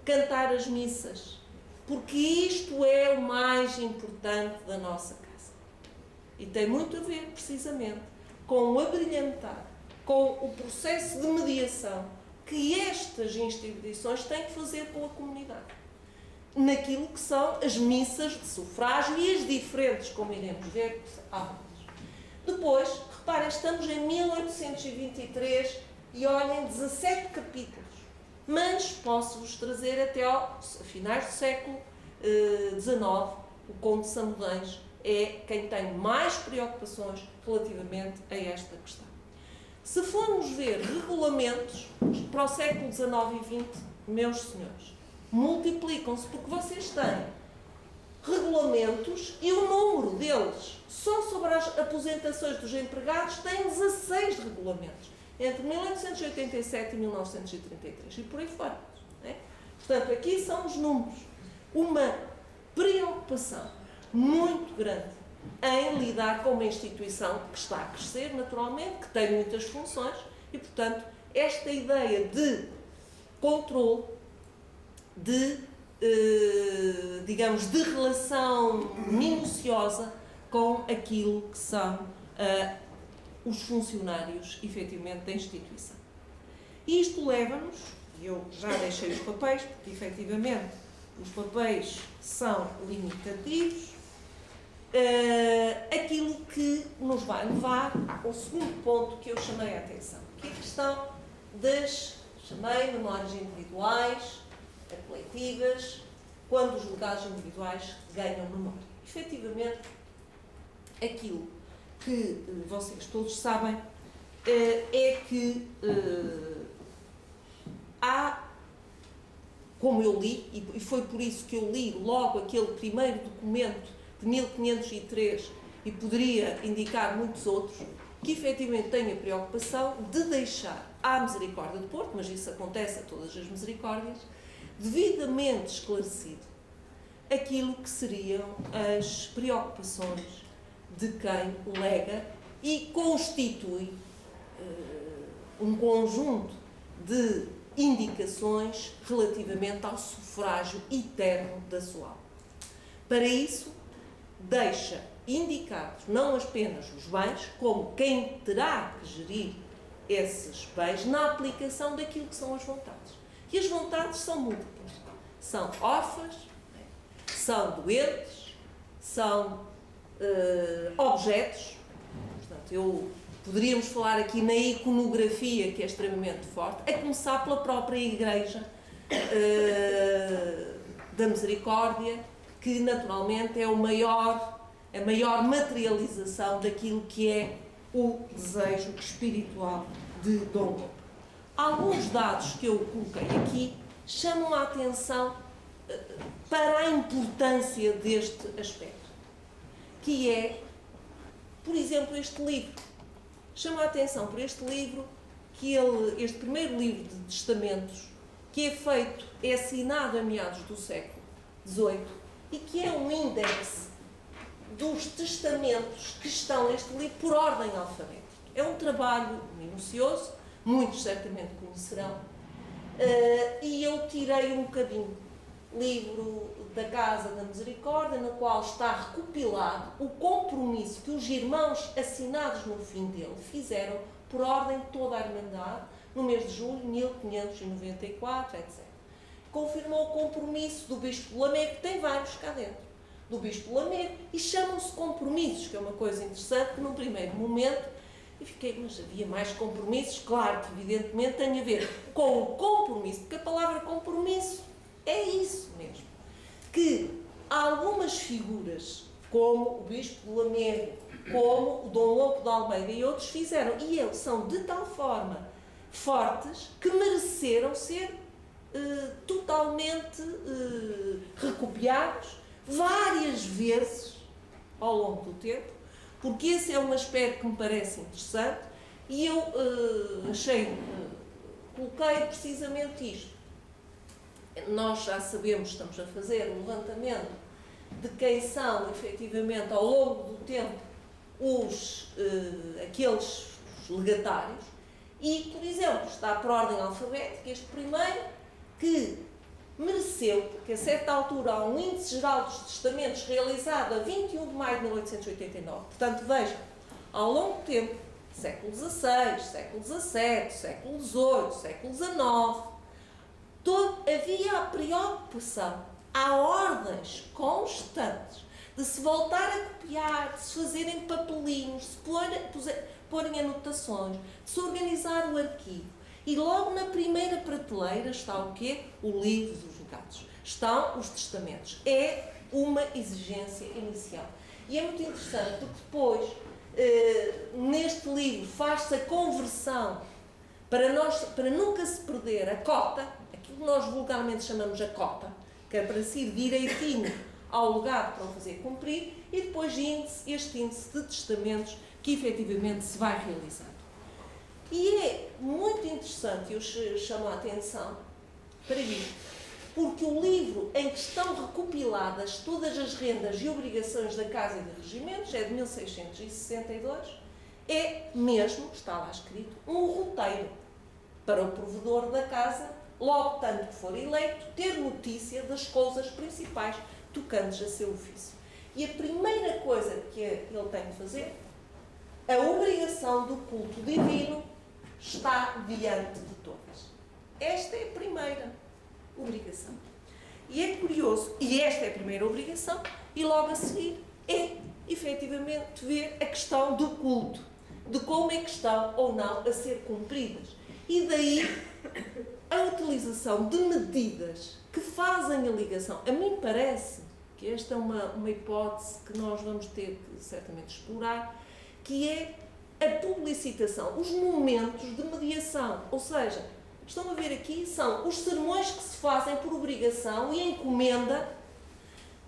cantar as missas, porque isto é o mais importante da nossa casa. E tem muito a ver, precisamente, com o abrilhantar, com o processo de mediação que estas instituições têm que fazer com a comunidade. Naquilo que são as missas de sufrágio e as diferentes, como iremos ver, há muitas. Depois, reparem, estamos em 1823 e olhem, 17 capítulos. Mas posso-vos trazer até a finais do século XIX, o Conde de Samodães é quem tem mais preocupações relativamente a esta questão. Se formos ver regulamentos para o século XIX e XX, meus senhores, multiplicam-se porque vocês têm regulamentos e o número deles, só sobre as aposentações dos empregados, tem 16 regulamentos, entre 1887 e 1933, e por aí fora. Né? Portanto, aqui são os números. Uma preocupação muito grande em lidar com uma instituição que está a crescer, naturalmente, que tem muitas funções, e, portanto, esta ideia de controle, de, digamos, de relação minuciosa com aquilo que são os funcionários, efetivamente, da instituição. E isto leva-nos, e eu já deixei os papéis, porque, efetivamente, os papéis são limitativos, aquilo que nos vai levar ao segundo ponto que eu chamei a atenção, que é a questão das, chamei, memórias individuais, coletivas, quando os legados individuais ganham memória. Efetivamente, aquilo que vocês todos sabem é que há, como eu li, e foi por isso que eu li logo aquele primeiro documento de 1503 e poderia indicar muitos outros, que efetivamente têm a preocupação de deixar à Misericórdia do Porto, mas isso acontece a todas as misericórdias, devidamente esclarecido aquilo que seriam as preocupações de quem lega e constitui um conjunto de indicações relativamente ao sufrágio eterno da sua alma. Para isso, deixa indicados não apenas os bens, como quem terá que gerir esses bens na aplicação daquilo que são as vontades. E as vontades são múltiplas. São órfãs, são doentes, são objetos. Portanto, poderíamos falar aqui na iconografia, que é extremamente forte, a começar pela própria Igreja da Misericórdia, que naturalmente é a maior materialização daquilo que é o desejo espiritual de Dom Lopo. Alguns dados que eu coloquei aqui chamam a atenção para a importância deste aspecto, que é, Por exemplo, este livro. Chama a atenção por este livro, este primeiro livro de testamentos, que é feito, é assinado a meados do século XVIII, e que é um índice dos testamentos que estão neste livro por ordem alfabética. É um trabalho minucioso, muitos certamente conhecerão, e eu tirei um bocadinho livro da Casa da Misericórdia, na qual está recopilado o compromisso que os irmãos assinados no fim dele fizeram por ordem de toda a Irmandade, no mês de julho de 1594, etc. Confirmou o compromisso do Bispo Lamego, que tem vários cá dentro, do Bispo Lamego, e chamam-se compromissos, que é uma coisa interessante, que num primeiro momento eu fiquei, mas havia mais compromissos? Claro que evidentemente tem a ver com o compromisso, porque a palavra compromisso é isso mesmo. Que algumas figuras, como o Bispo de Lamego, como o Dom Lopo de Almeida e outros fizeram, e eles são de tal forma fortes que mereceram ser totalmente recopiados várias vezes ao longo do tempo, porque esse é um aspecto que me parece interessante e eu coloquei precisamente isto. Nós já sabemos, estamos a fazer um levantamento de quem são, efetivamente, ao longo do tempo, aqueles legatários, e, por exemplo, está por ordem alfabética este primeiro, que mereceu, porque a certa altura há um índice geral dos testamentos realizado a 21 de maio de 1889, portanto, vejam, ao longo do tempo, século XVI, século XVII, século XVIII, século XIX, havia a preocupação, há ordens constantes de se voltar a copiar, de se fazerem papelinhos, de se porem anotações, de se organizar o arquivo. E logo na primeira prateleira está o quê? O livro dos legados. Estão os testamentos. É uma exigência inicial. E é muito interessante porque depois, neste livro, faz-se a conversão para nunca se perder a cota, aquilo que nós vulgarmente chamamos a cota, que é para se ir direitinho ao legado para o fazer cumprir, e depois este índice de testamentos que efetivamente se vai realizando. E é muito interessante, eu chamo a atenção para isto, porque o livro em que estão recopiladas todas as rendas e obrigações da Casa e de Regimentos, é de 1662, é mesmo, está lá escrito, um roteiro para o provedor da casa, logo tanto que for eleito, ter notícia das coisas principais tocantes a seu ofício. E a primeira coisa que ele tem de fazer, a obrigação do culto divino, está diante de todas. Esta é a primeira obrigação. E é curioso, e esta é a primeira obrigação, e logo a seguir é, efetivamente, ver a questão do culto, de como é que estão ou não a ser cumpridas. E daí a utilização de medidas que fazem a ligação. A mim parece que esta é uma hipótese que nós vamos ter que certamente explorar, que é a publicitação, os momentos de mediação, ou seja, estão a ver aqui, são os sermões que se fazem por obrigação e encomenda,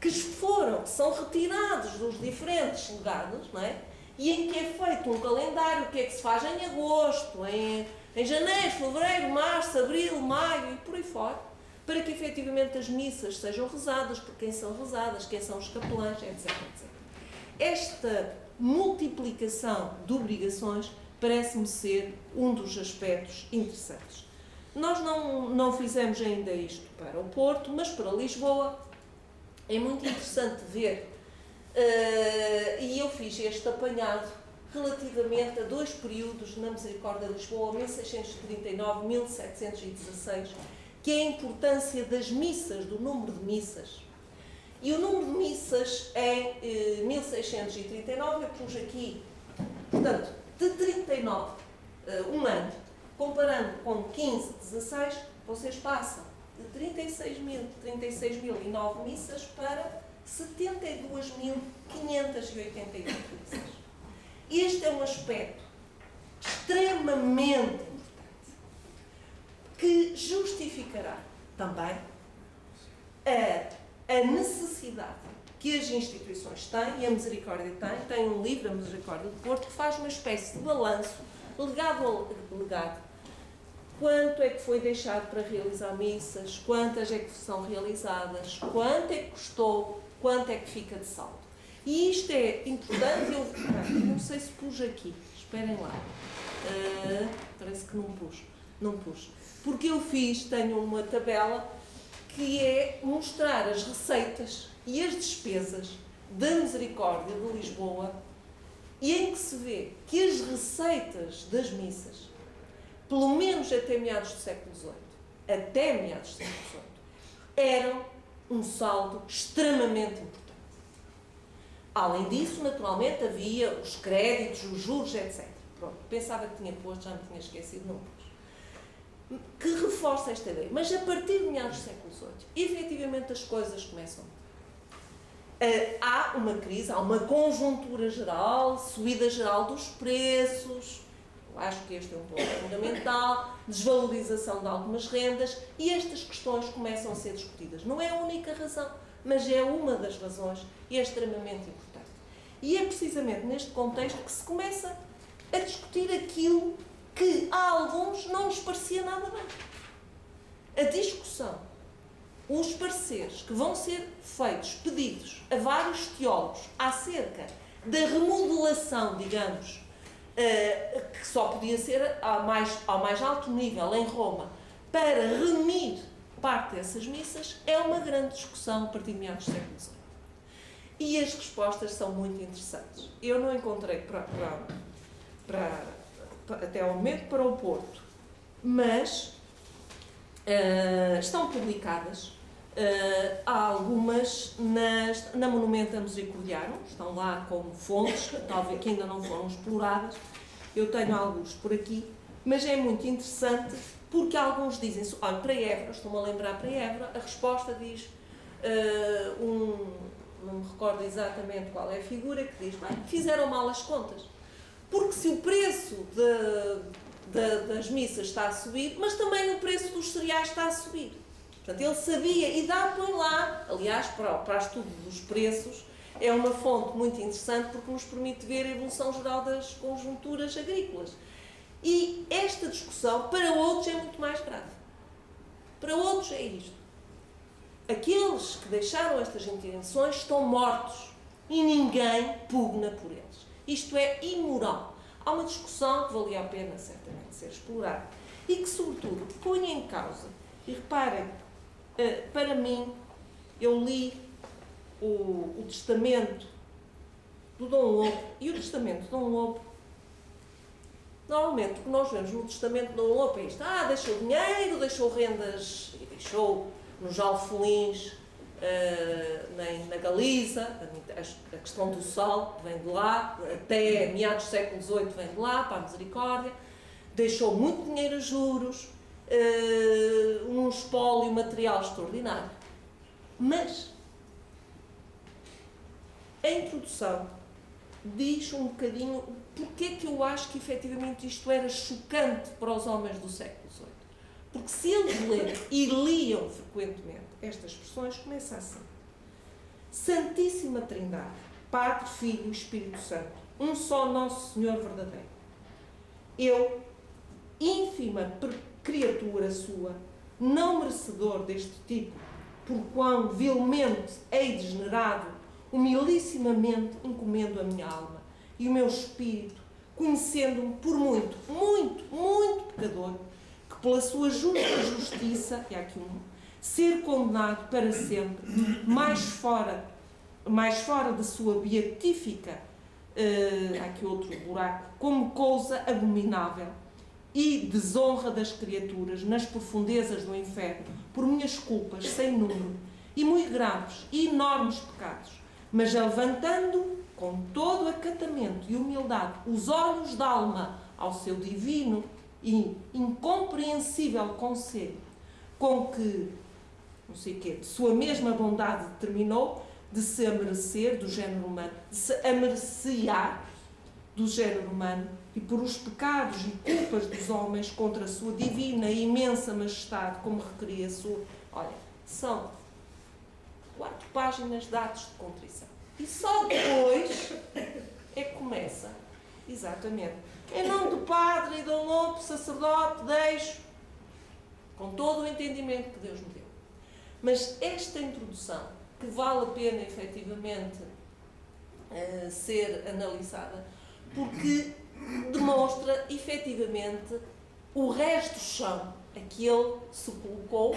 que são retirados dos diferentes legados, não é? E em que é feito um calendário, o que é que se faz em agosto, em janeiro, fevereiro, março, abril, maio e por aí fora, para que efetivamente as missas sejam rezadas, por quem são rezadas, quem são os capelães, etc, etc. Esta multiplicação de obrigações parece-me ser um dos aspectos interessantes. Nós não fizemos ainda isto para o Porto, mas para Lisboa é muito interessante ver, e eu fiz este apanhado relativamente a dois períodos na Misericórdia de Lisboa, 1639-1716, que é a importância das missas, do número de missas. E o número de missas em 1639, eu pus aqui, portanto, de 39, um ano, comparando com 15, 16, vocês passam de 36.009 missas para 72.588 missas. Este é um aspecto extremamente importante, que justificará também a necessidade que as instituições têm, e a Misericórdia tem um livro, a Misericórdia do Porto, que faz uma espécie de balanço, legado. Quanto é que foi deixado para realizar missas, quantas é que são realizadas, quanto é que custou, quanto é que fica de saldo. E isto é importante, eu não sei se pus aqui, esperem lá, parece que não pus, porque eu tenho uma tabela que é mostrar as receitas e as despesas da Misericórdia de Lisboa, e em que se vê que as receitas das missas, pelo menos até meados do século XVIII, eram um saldo extremamente importante. Além disso, naturalmente, havia os créditos, os juros, etc. Pronto, pensava que tinha posto, já me tinha esquecido, não pus. Que reforça esta ideia. Mas a partir de meados do século XVIII, efetivamente as coisas começam. Há uma crise, há uma conjuntura geral, subida geral dos preços, eu acho que este é um ponto fundamental, desvalorização de algumas rendas, e estas questões começam a ser discutidas. Não é a única razão, mas é uma das razões e é extremamente importante. E é precisamente neste contexto que se começa a discutir aquilo que a alguns não lhes parecia nada bem. A discussão, os pareceres que vão ser feitos, pedidos a vários teólogos acerca da remodelação, digamos, que só podia ser ao mais alto nível em Roma, para remir parte dessas missas, é uma grande discussão a partir de meados do século XIX. E as respostas são muito interessantes. Eu não encontrei até ao momento para o Porto, mas estão publicadas. Há algumas na Monumenta Misericordiarum, estão lá como fontes, talvez que ainda não foram exploradas. Eu tenho alguns por aqui, mas é muito interessante porque alguns dizem, olha, para Évora, estou-me a lembrar para Évora, a resposta diz, não me recordo exatamente qual é a figura, que diz, bem, fizeram mal as contas, porque se o preço das missas está a subir, mas também o preço dos cereais está a subir. Portanto, ele sabia, e põe lá, aliás, para o estudo dos preços, é uma fonte muito interessante porque nos permite ver a evolução geral das conjunturas agrícolas. E esta discussão, para outros, é muito mais grave. Para outros é isto. Aqueles que deixaram estas intervenções estão mortos e ninguém pugna por eles. Isto é imoral. Há uma discussão que valia a pena, certamente, ser explorada e que, sobretudo, põe em causa, e reparem, para mim, eu li o Testamento do Dom Lobo, e o Testamento do Dom Lobo, normalmente o que nós vemos no Testamento do Dom Lobo é isto, deixou dinheiro, deixou rendas, deixou nos Alfelins, na Galiza, a questão do sal vem de lá, até meados do século XVIII vem de lá, para a Misericórdia, deixou muito dinheiro a juros, um espólio material extraordinário. Mas a introdução diz um bocadinho porque é que eu acho que efetivamente isto era chocante para os homens do século XVIII. Porque se eles leram e liam frequentemente estas expressões, começa assim: Santíssima Trindade, Padre, Filho e Espírito Santo, um só Nosso Senhor verdadeiro. Eu, ínfima criatura sua, não merecedor deste tipo, por quão vilmente hei degenerado, humilíssimamente encomendo a minha alma e o meu espírito, conhecendo-me por muito, muito, muito pecador, que pela sua justa justiça, e há aqui ser condenado para sempre, mais fora de sua beatífica, há aqui outro buraco, como coisa abominável e desonra das criaturas nas profundezas do inferno, por minhas culpas sem número, e muito graves e enormes pecados, mas levantando com todo acatamento e humildade os olhos da alma ao seu divino e incompreensível conselho, com que, não sei o quê, de sua mesma bondade determinou de se amerecer do género humano, de se amereciar do género humano, e por os pecados e culpas dos homens contra a sua divina e imensa majestade, como requeria a sua... Olha, são 4 páginas de atos de contrição. E só depois é que começa, exatamente, em nome do Padre e do Lobo, sacerdote, deixo, com todo o entendimento que Deus me deu. Mas esta introdução, que vale a pena efetivamente ser analisada, porque demonstra efetivamente o resto do chão a que ele se colocou,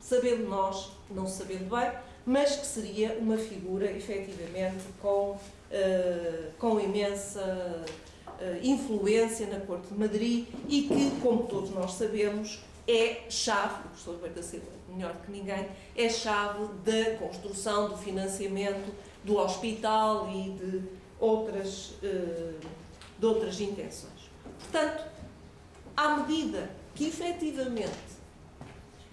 sabendo nós, não sabendo bem, mas que seria uma figura efetivamente com imensa influência na Corte de Madrid e que, como todos nós sabemos, é chave, o professor Roberto da Silva, melhor que ninguém, é chave da construção, do financiamento do hospital e de outras intenções. Portanto, à medida que efetivamente,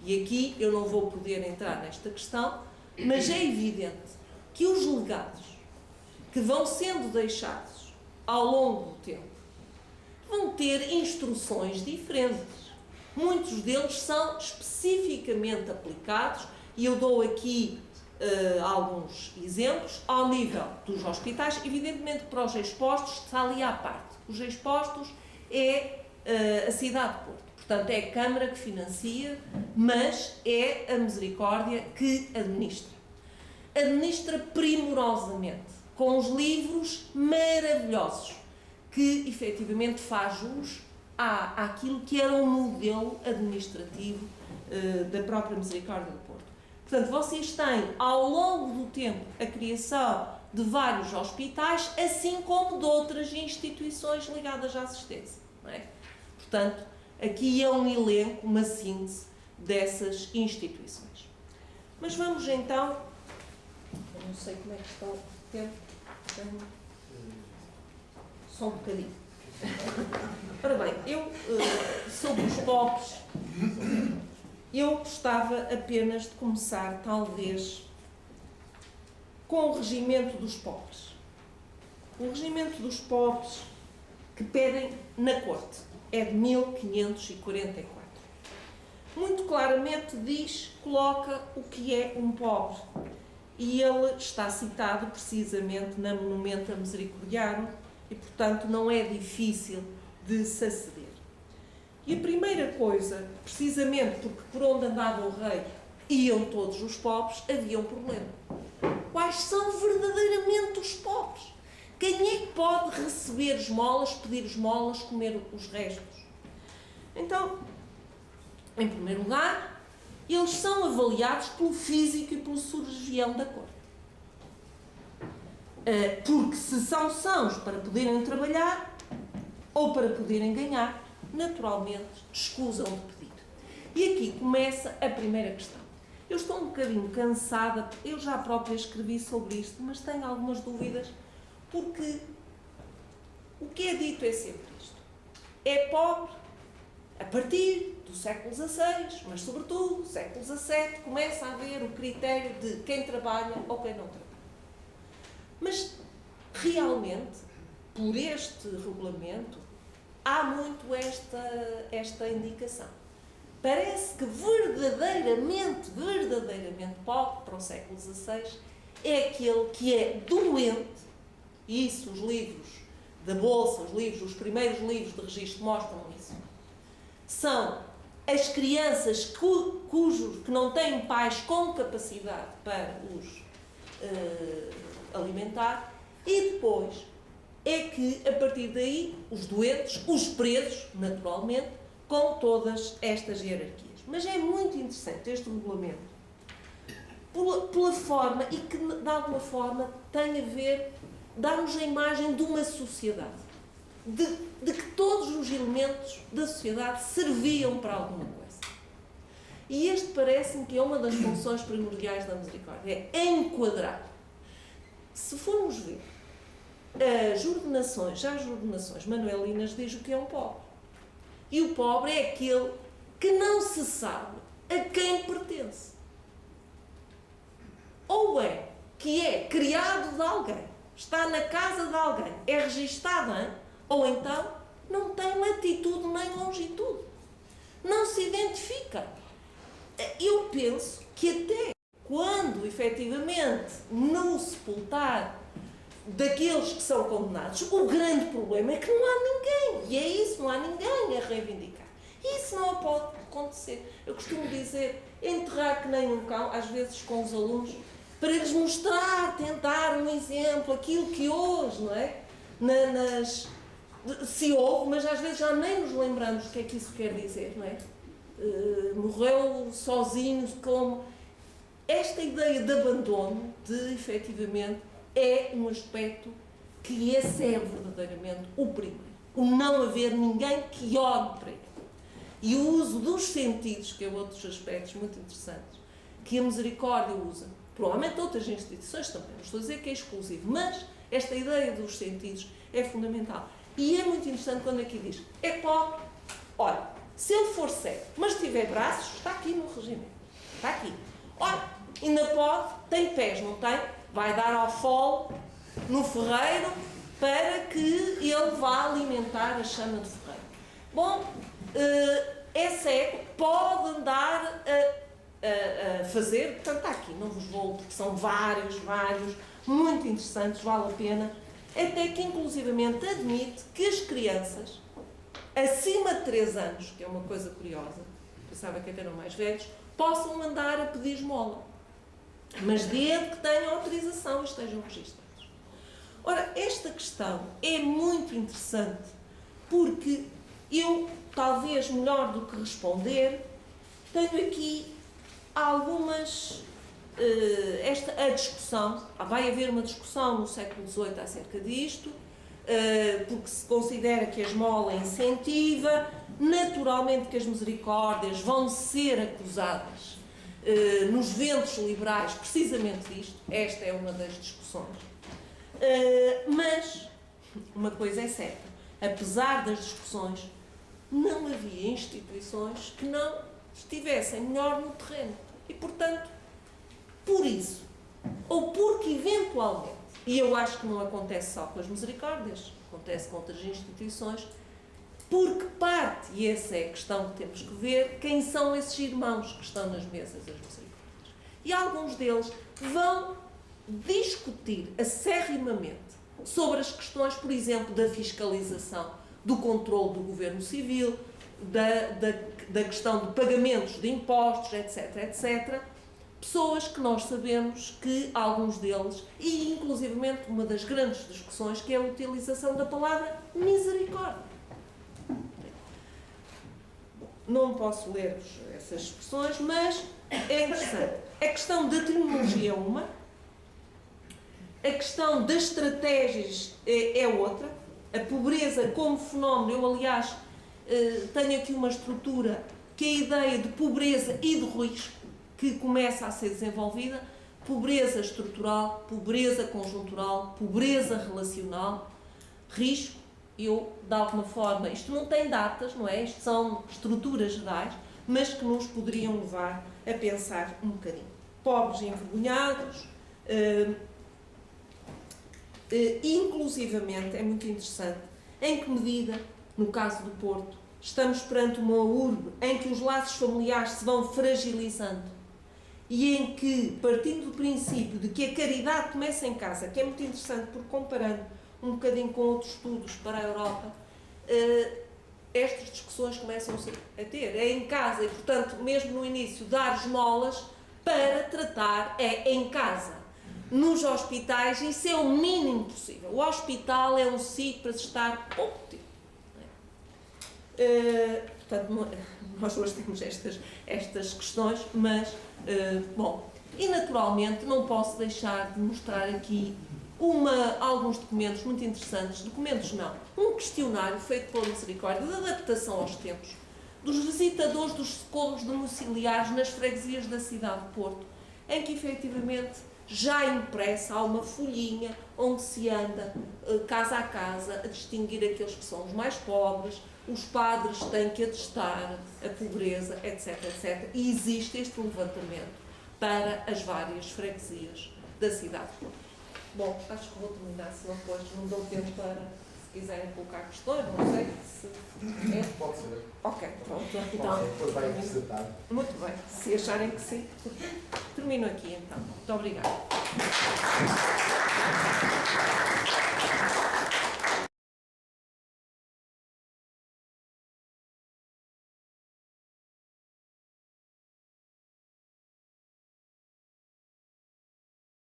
e aqui eu não vou poder entrar nesta questão, mas é evidente que os legados que vão sendo deixados ao longo do tempo vão ter instruções diferentes. Muitos deles são especificamente aplicados, e eu dou aqui alguns exemplos, ao nível dos hospitais. Evidentemente, para os expostos está ali à parte. Os expostos é a cidade de Porto. Portanto, é a Câmara que financia, mas é a Misericórdia que administra. Administra primorosamente, com os livros maravilhosos, que efetivamente faz jus àquilo que era um modelo administrativo da própria Misericórdia do Porto. Portanto, vocês têm, ao longo do tempo, a criação de vários hospitais, assim como de outras instituições ligadas à assistência. Não é? Portanto, aqui é um elenco, uma síntese dessas instituições. Mas vamos então... Eu não sei como é que está o tempo. Só um bocadinho. Ora bem, eu, sobre os pobres, eu gostava apenas de começar, talvez, com o regimento dos pobres. O regimento dos pobres que pedem na Corte é de 1544. Muito claramente coloca o que é um pobre. E ele está citado precisamente na Monumenta Misericordiarum e, portanto, não é difícil de se aceder. E a primeira coisa, precisamente porque por onde andava o rei iam todos os pobres, havia um problema. Quais são verdadeiramente os pobres? Quem é que pode receber esmolas, pedir esmolas, comer os restos? Então, em primeiro lugar, eles são avaliados pelo físico e pelo cirurgião da corte. Porque se são sãos para poderem trabalhar ou para poderem ganhar, naturalmente escusam de pedir. E aqui começa a primeira questão. Eu estou um bocadinho cansada, eu já própria escrevi sobre isto, mas tenho algumas dúvidas, porque o que é dito é sempre isto. É pobre a partir do século XVI, mas sobretudo do século XVII, começa a haver o critério de quem trabalha ou quem não trabalha. Mas, realmente, por este regulamento, há muito esta indicação. Parece que verdadeiramente pobre para o século XVI é aquele que é doente, e isso os livros da Bolsa, os primeiros livros de registro mostram isso. São as crianças que não têm pais com capacidade para os alimentar, e depois é que, a partir daí, os doentes, os presos, naturalmente, com todas estas hierarquias. Mas é muito interessante este regulamento, pela forma, e que, de alguma forma, tem a ver, dá-nos a imagem de uma sociedade, de que todos os elementos da sociedade serviam para alguma coisa. E este parece-me que é uma das funções primordiais da misericórdia, é enquadrar. Se formos ver as ordenações manuelinas, diz o que é um pobre. E o pobre é aquele que não se sabe a quem pertence. Ou é que é criado de alguém, está na casa de alguém, é registado, ou então não tem latitude nem longitude. Não se identifica. Eu penso que até quando efetivamente no sepultar daqueles que são condenados, o grande problema é que não há ninguém, e é isso, não há ninguém a reivindicar. Isso não pode acontecer. Eu costumo dizer, enterrar que nem um cão, às vezes com os alunos, para lhes mostrar, tentar um exemplo, aquilo que hoje, não é? Se houve, mas às vezes já nem nos lembramos o que é que isso quer dizer, não é? Morreu sozinho, como... Esta ideia de abandono, de efetivamente, é um aspecto que esse é verdadeiramente o primeiro. O não haver ninguém que olhe para ele. E o uso dos sentidos, que é outros aspectos muito interessantes, que a misericórdia usa. Provavelmente outras instituições também, não estou a dizer que é exclusivo, mas esta ideia dos sentidos é fundamental. E é muito interessante quando aqui diz, é pobre, olha, se ele for cego, mas tiver braços, está aqui no regimento, está aqui. Olha, ainda pode, tem pés, não tem? Vai dar ao fole no ferreiro para que ele vá alimentar a chama do ferreiro. Bom, é cego, pode andar a fazer, portanto está aqui, não vos vou, porque são vários, muito interessantes, vale a pena, até que inclusivamente admite que as crianças acima de 3 anos, que é uma coisa curiosa, pensava que até eram mais velhos, possam andar a pedir esmola, mas desde que tenham autorização e estejam registados. Ora, esta questão é muito interessante, porque eu, talvez melhor do que responder, tenho aqui algumas... a discussão, vai haver uma discussão no século XVIII acerca disto, porque se considera que a esmola incentiva, naturalmente que as misericórdias vão ser acusadas nos ventos liberais precisamente disto, esta é uma das discussões. Mas uma coisa é certa, apesar das discussões, não havia instituições que não estivessem melhor no terreno. E, portanto, por isso, ou porque eventualmente, e eu acho que não acontece só com as misericórdias, acontece com outras instituições, porque parte, e essa é a questão que temos que ver, quem são esses irmãos que estão nas mesas das misericórdias. E alguns deles vão discutir acerrimamente sobre as questões, por exemplo, da fiscalização, do controle do governo civil, da questão de pagamentos de impostos, etc., etc., pessoas que nós sabemos que alguns deles, e inclusivamente uma das grandes discussões, que é a utilização da palavra misericórdia. Não posso ler-vos essas expressões, mas é interessante. A questão da terminologia é uma, a questão das estratégias é outra, a pobreza como fenómeno, eu aliás tenho aqui uma estrutura que é a ideia de pobreza e de risco, que começa a ser desenvolvida, pobreza estrutural, pobreza conjuntural, pobreza relacional, risco, eu, de alguma forma, isto não tem datas, não é? Isto são estruturas gerais, mas que nos poderiam levar a pensar um bocadinho. Pobres e envergonhados, inclusivamente, é muito interessante, em que medida, no caso do Porto, estamos perante uma urbe em que os laços familiares se vão fragilizando e em que, partindo do princípio de que a caridade começa em casa, que é muito interessante, porque comparando um bocadinho com outros estudos para a Europa, estas discussões começam-se a ter. É em casa e, portanto, mesmo no início, dar esmolas para tratar é em casa. Nos hospitais, isso é o mínimo possível. O hospital é um sítio para se estar pouco tempo. Portanto, nós hoje temos estas questões, mas, bom, e naturalmente não posso deixar de mostrar aqui alguns documentos muito interessantes, documentos não, um questionário feito pela Misericórdia de adaptação aos tempos, dos visitadores dos socorros domiciliares nas freguesias da cidade de Porto, em que efetivamente já impressa há uma folhinha onde se anda casa a casa a distinguir aqueles que são os mais pobres, os padres têm que atestar a pobreza, etc, etc. E existe este levantamento para as várias freguesias da cidade de Porto. Bom, acho que vou terminar, se não depois não dou tempo para, se quiserem colocar questões, não sei se é. Pode ser. Ok, pronto. Então, depois vai apresentar. muito bem, se acharem que sim. Termino aqui então. Muito obrigada.